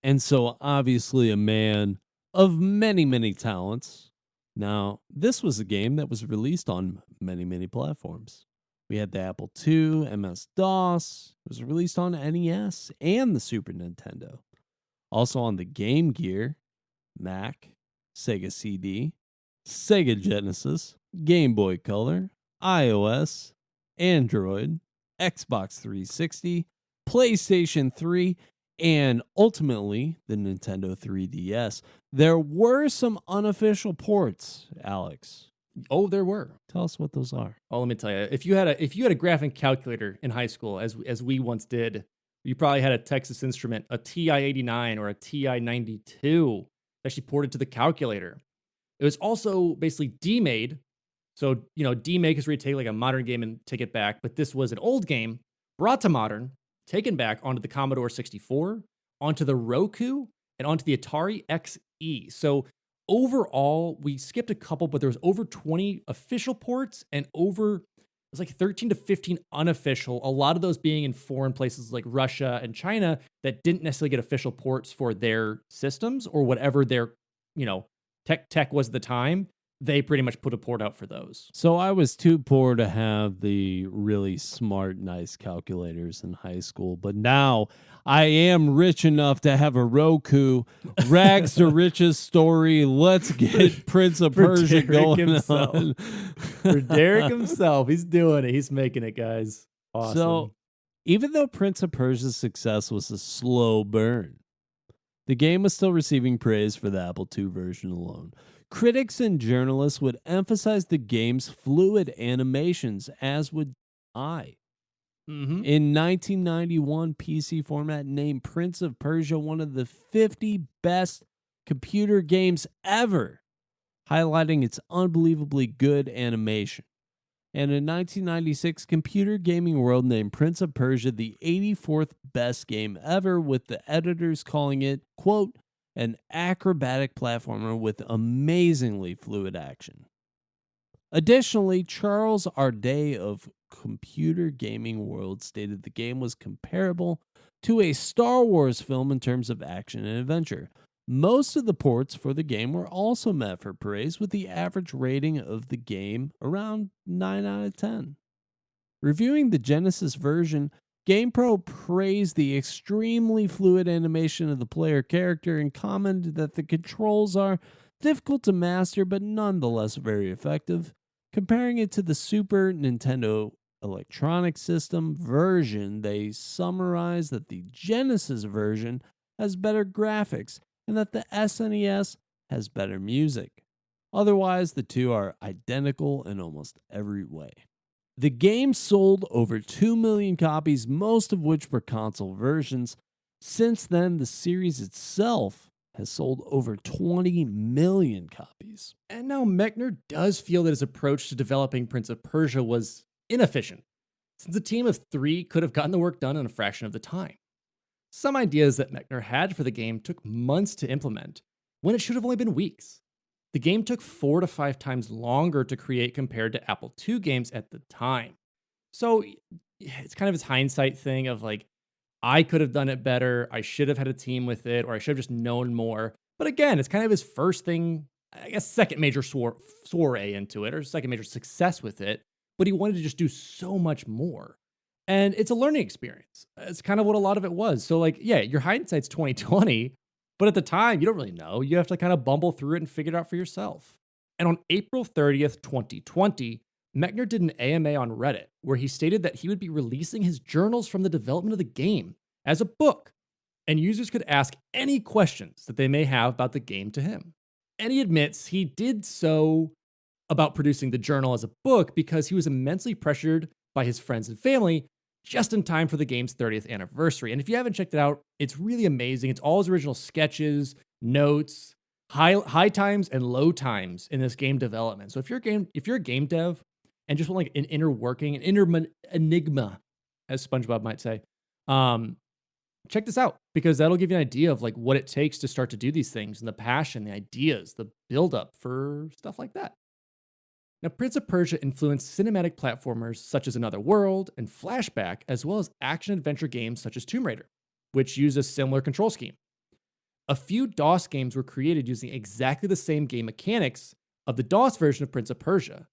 And so, obviously, a man of many, many talents. Now, this was a game that was released on many, many platforms. We had the Apple II, MS DOS. It was released on NES and the Super Nintendo. Also on the Game Gear, Mac, Sega CD, Sega Genesis, Game Boy Color, iOS, Android, Xbox 360, PlayStation 3, and ultimately the Nintendo 3DS. There were some unofficial ports, Alex. Oh, there were. Tell us what those are. Oh, let me tell you. If you had a graphing calculator in high school, as we once did, you probably had a Texas Instrument, a TI-89 or a TI-92 actually ported to the calculator. It was also basically demade. So, demake is where you take like a modern game and take it back, but this was an old game brought to modern, taken back onto the Commodore 64, onto the Roku, and onto the Atari XE. So overall, we skipped a couple, but there was over 20 official ports and over It's like 13 to 15 unofficial, a lot of those being in foreign places like Russia and China that didn't necessarily get official ports for their systems or whatever their, you know, tech was at the time. They pretty much put a port out for those. So I was too poor to have the really smart, nice calculators in high school, but now I am rich enough to have a Roku. Rags to riches story. Let's get Prince of Persia Derek going himself. on. For Derek himself, he's doing it. He's making it, guys. Awesome. So even though Prince of Persia's success was a slow burn, the game was still receiving praise for the Apple II version alone. Critics and journalists would emphasize the game's fluid animations, as would I. In 1991, PC Format named Prince of Persia one of the 50 best computer games ever, highlighting its unbelievably good animation. And in 1996, Computer Gaming World named Prince of Persia the 84th best game ever, with the editors calling it, quote, an acrobatic platformer with amazingly fluid action. Additionally, Charles Arday of Computer Gaming World stated the game was comparable to a Star Wars film in terms of action and adventure. Most of the ports for the game were also met for praise, with the average rating of the game around 9 out of 10. Reviewing the Genesis version, GamePro praised the extremely fluid animation of the player character and commented that the controls are difficult to master but nonetheless very effective. Comparing it to the Super Nintendo Electronic System version, they summarized that the Genesis version has better graphics and that the SNES has better music. Otherwise, the two are identical in almost every way. The game sold over 2 million copies, most of which were console versions. Since then, the series itself has sold over 20 million copies. And now Mechner does feel that his approach to developing Prince of Persia was inefficient, since a team of 3 could have gotten the work done in a fraction of the time. Some ideas that Mechner had for the game took months to implement, when it should have only been weeks. The game took 4 to 5 times longer to create compared to Apple II games at the time. So it's kind of his hindsight thing of like, I could have done it better, I should have had a team with it, or I should have just known more. But again, it's kind of his first thing, I guess second major soiree into it, or second major success with it, but he wanted to just do so much more. And it's a learning experience. It's kind of what a lot of it was. So like, yeah, your hindsight's 2020, but at the time, you don't really know. You have to kind of bumble through it and figure it out for yourself. And on April 30th, 2020, Mechner did an AMA on Reddit where he stated that he would be releasing his journals from the development of the game as a book, and users could ask any questions that they may have about the game to him. And he admits he did so about producing the journal as a book because he was immensely pressured by his friends and family just in time for the game's 30th anniversary. And if you haven't checked it out, it's really amazing. It's all his original sketches, notes, high times and low times in this game development. So if you're a game dev and just want like an inner working, an inner enigma, as SpongeBob might say, check this out, because that'll give you an idea of like what it takes to start to do these things, and the passion, the ideas, the buildup for stuff like that. Now, Prince of Persia influenced cinematic platformers such as Another World and Flashback, as well as action-adventure games such as Tomb Raider, which use a similar control scheme. A few DOS games were created using exactly the same game mechanics of the DOS version of Prince of Persia.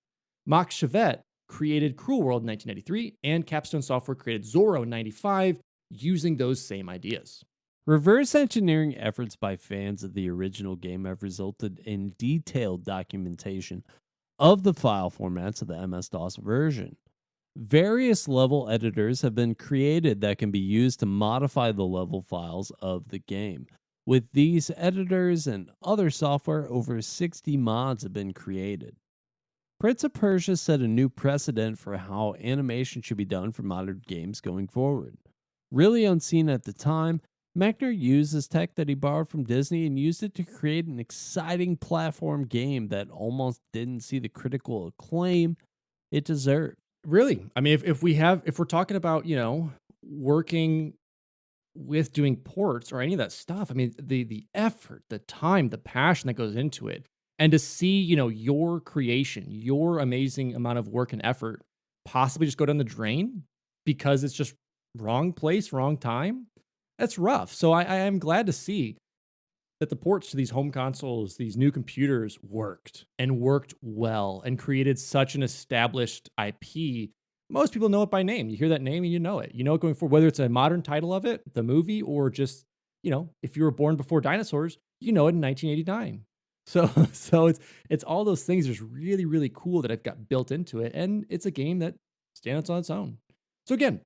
Max Chauvet created Krull World in 1993, and Capstone Software created Zorro in 1995 using those same ideas. Reverse engineering efforts by fans of the original game have resulted in detailed documentation of the file formats of the MS-DOS version. Various level editors have been created that can be used to modify the level files of the game. With these editors and other software, over 60 mods have been created. Prince of Persia set a new precedent for how animation should be done for modern games going forward. Really unseen at the time, Mechner used this tech that he borrowed from Disney and used it to create an exciting platform game that almost didn't see the critical acclaim it deserved. Really, I mean, if we're talking about, working with doing ports or any of that stuff, I mean, the effort, the time, the passion that goes into it, and to see, your creation, your amazing amount of work and effort possibly just go down the drain because it's just wrong place, wrong time. That's rough. So I am glad to see that the ports to these home consoles, these new computers worked and worked well and created such an established IP. Most people know it by name. You hear that name and you know it. You know it going forward, whether it's a modern title of it, the movie, or just, if you were born before dinosaurs, you know it in 1989. So so it's all those things that's really, really cool that I've got built into it. And it's a game that stands on its own. So again,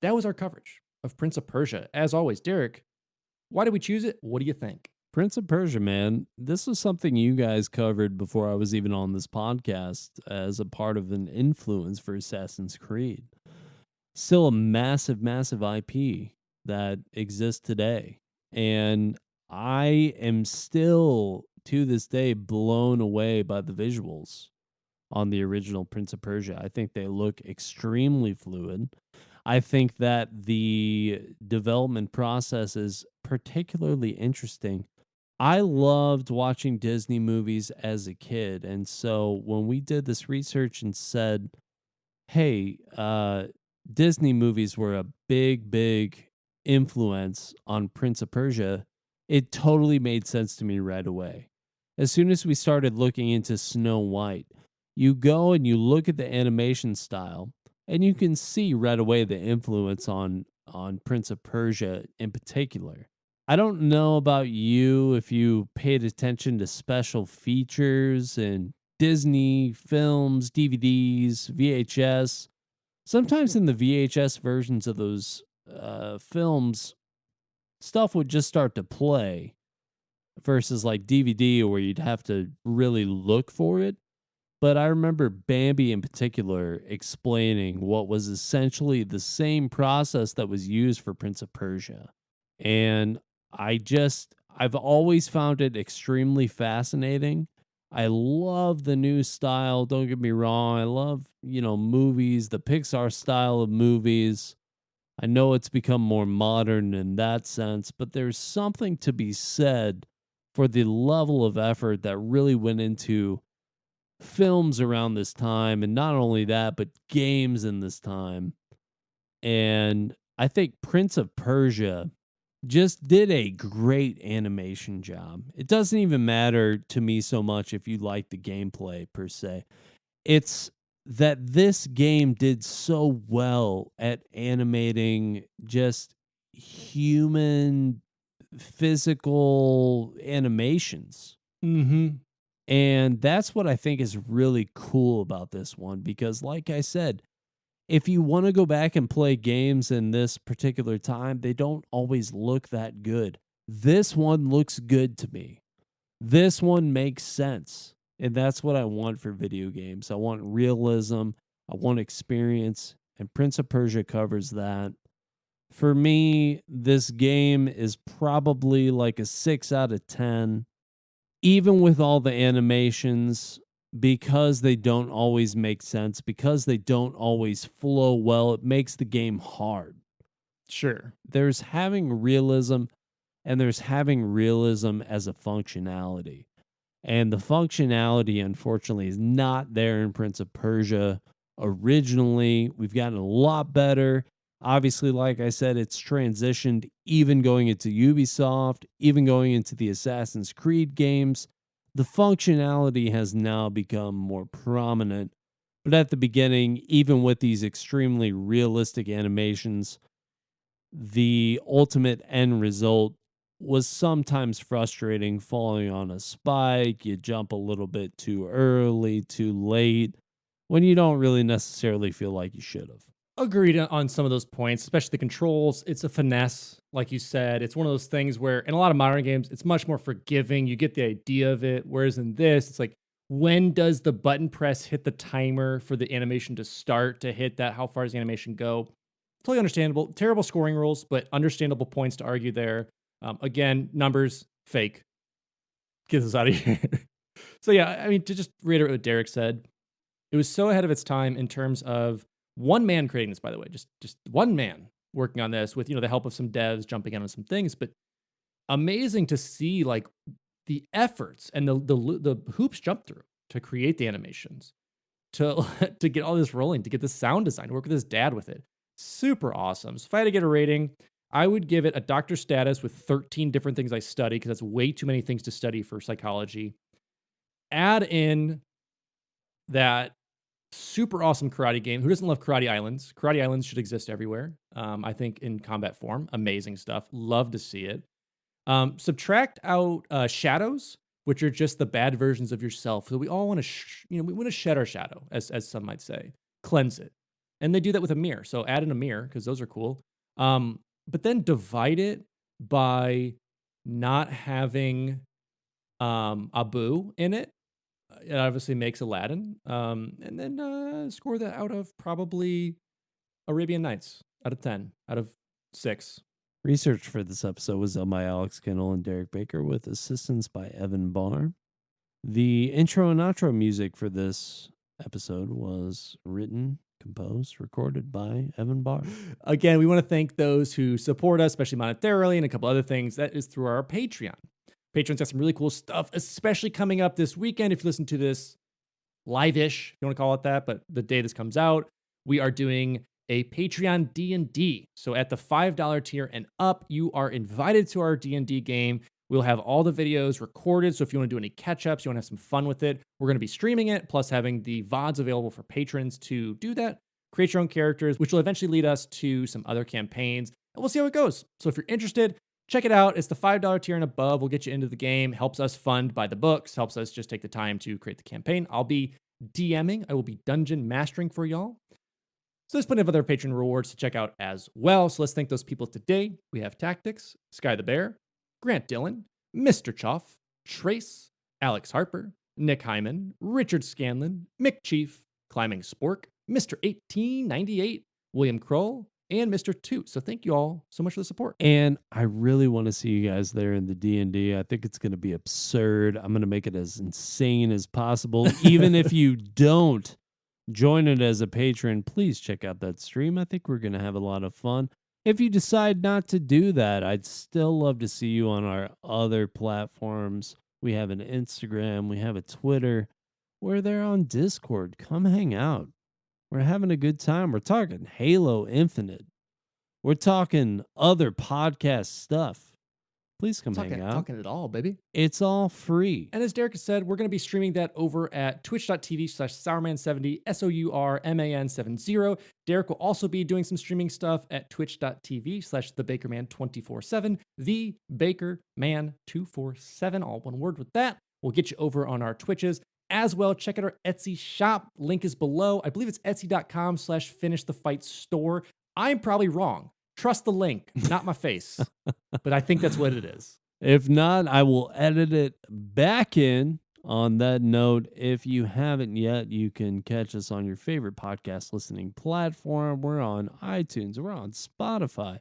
that was our coverage of Prince of Persia. As always, Derek, why did we choose it? What do you think? Prince of Persia, man, this was something you guys covered before I was even on this podcast as a part of an influence for Assassin's Creed. Still a massive, massive IP that exists today. And I am still, to this day, blown away by the visuals on the original Prince of Persia. I think they look extremely fluid. I think that the development process is particularly interesting. I loved watching Disney movies as a kid. And so when we did this research and said, hey, Disney movies were a big, big influence on Prince of Persia, it totally made sense to me right away. As soon as we started looking into Snow White, you go and you look at the animation style, and you can see right away the influence on Prince of Persia in particular. I don't know about you if you paid attention to special features in Disney films, DVDs, VHS. Sometimes in the VHS versions of those films, stuff would just start to play versus like DVD where you'd have to really look for it. But I remember Bambi in particular explaining what was essentially the same process that was used for Prince of Persia. And I've always found it extremely fascinating. I love the new style. Don't get me wrong. I love, movies, the Pixar style of movies. I know it's become more modern in that sense, but there's something to be said for the level of effort that really went into films around this time, and not only that, but games in this time. And I think Prince of Persia just did a great animation job. It doesn't even matter to me so much if you like the gameplay per se. It's that this game did so well at animating just human physical animations. Mm-hmm. And that's what I think is really cool about this one, because like I said, if you want to go back and play games in this particular time, they don't always look that good. This one looks good to me. This one makes sense. And that's what I want for video games. I want realism. I want experience. And Prince of Persia covers that. For me, this game is probably like a 6 out of 10. Even with all the animations, because they don't always make sense, because they don't always flow well, it makes the game hard. Sure. There's having realism, and there's having realism as a functionality. And the functionality, unfortunately, is not there in Prince of Persia originally. We've gotten a lot better. Obviously, like I said, it's transitioned even going into Ubisoft, even going into the Assassin's Creed games. The functionality has now become more prominent. But at the beginning, even with these extremely realistic animations, the ultimate end result was sometimes frustrating, falling on a spike. You jump a little bit too early, too late, when you don't really necessarily feel like you should have. Agreed on some of those points, especially the controls. It's a finesse, like you said. It's one of those things where in a lot of modern games, it's much more forgiving. You get the idea of it. Whereas in this, it's like, when does the button press hit the timer for the animation to start to hit that? How far does the animation go? Totally understandable. Terrible scoring rules, but understandable points to argue there. Again, numbers, fake. Get us out of here. So yeah, I mean, to just reiterate what Derek said, it was so ahead of its time in terms of one man creating this, by the way, just one man working on this with, the help of some devs jumping in on some things, but amazing to see like the efforts and the hoops jumped through to create the animations. to to get all this rolling, to get the sound design, to work with his dad with it. Super awesome. So if I had to get a rating, I would give it a doctor status with 13 different things I study because that's way too many things to study for psychology. Add in that super awesome karate game. Who doesn't love Karate Islands? Karate Islands should exist everywhere. I think in combat form, amazing stuff. Love to see it. Subtract out shadows, which are just the bad versions of yourself. So we all want to, we want to shed our shadow, as some might say, cleanse it, and they do that with a mirror. So add in a mirror because those are cool. But then divide it by not having Abu in it. It obviously makes Aladdin. And then score that out of probably Arabian Nights out of 10, out of 6. Research for this episode was done by Alex Kendall and Derek Baker with assistance by Evan Barr. The intro and outro music for this episode was written, composed, recorded by Evan Barr. Again, we want to thank those who support us, especially monetarily and a couple other things. That is through our Patreon. Patreon's got some really cool stuff, especially coming up this weekend. If you listen to this live-ish, if you want to call it that, but the day this comes out, we are doing a Patreon D&D. So at the $5 tier and up, you are invited to our D&D game. We'll have all the videos recorded. So if you want to do any catch-ups, you want to have some fun with it, we're going to be streaming it, plus having the VODs available for patrons to do that. Create your own characters, which will eventually lead us to some other campaigns. And we'll see how it goes. So if you're interested, check it out. It's the $5 tier and above. We'll get you into the game. Helps us fund by the books. Helps us just take the time to create the campaign. I'll be DMing. I will be dungeon mastering for y'all. So there's plenty of other patron rewards to check out as well. So let's thank those people today. We have Taqtix, Sky the Bear, Grant Dillon, Mr. Chofe, Trace, Alex Harper, Nick Heimann, Richard Scanland, McChief, ClimbingSpork, Mr. 1898, William Krull, and Mr. Toot. So thank you all so much for the support. And I really want to see you guys there in the D&D. I think it's going to be absurd. I'm going to make it as insane as possible. Even if you don't join it as a patron, please check out that stream. I think we're going to have a lot of fun. If you decide not to do that, I'd still love to see you on our other platforms. We have an Instagram, we have a Twitter. We're there on Discord. Come hang out. We're having a good time. We're talking Halo Infinite. We're talking other podcast stuff. Please come hang out. Talking it all, baby. It's all free. And as Derek has said, we're going to be streaming that over at twitch.tv/Sourman70, SOURMAN70. Derek will also be doing some streaming stuff at twitch.tv/TheBakerman247, TheBakerman247, all one word with that. We'll get you over on our Twitches. As well, check out our Etsy shop. Link is below. I believe it's etsy.com/finishthefight store. I'm probably wrong. Trust the link, not my face. But I think that's what it is. If not, I will edit it back in. On that note, if you haven't yet, you can catch us on your favorite podcast listening platform. We're on iTunes. We're on Spotify.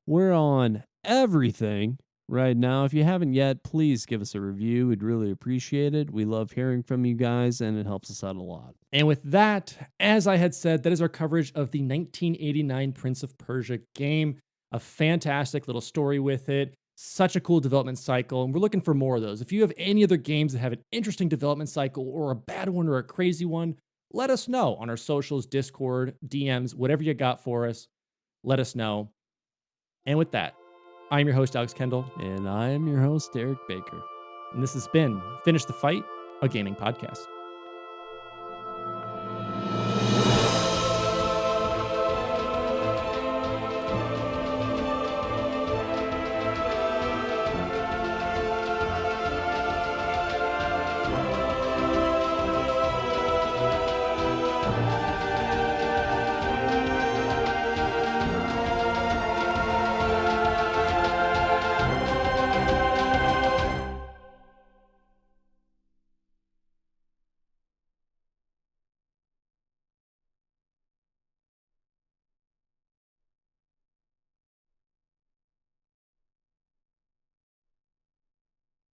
We're on everything right now. If you haven't yet, please give us a review. We'd really appreciate it. We love hearing from you guys, and it helps us out a lot. And with that, as I had said, that is our coverage of the 1989 Prince of Persia game. A fantastic little story with it. Such a cool development cycle, and we're looking for more of those. If you have any other games that have an interesting development cycle or a bad one or a crazy one, let us know on our socials, Discord, DMs, whatever you got for us. Let us know. And with that, I'm your host, Alex Kendall. And I am your host, Derek Baker. And this has been Finish the Fight, a gaming podcast.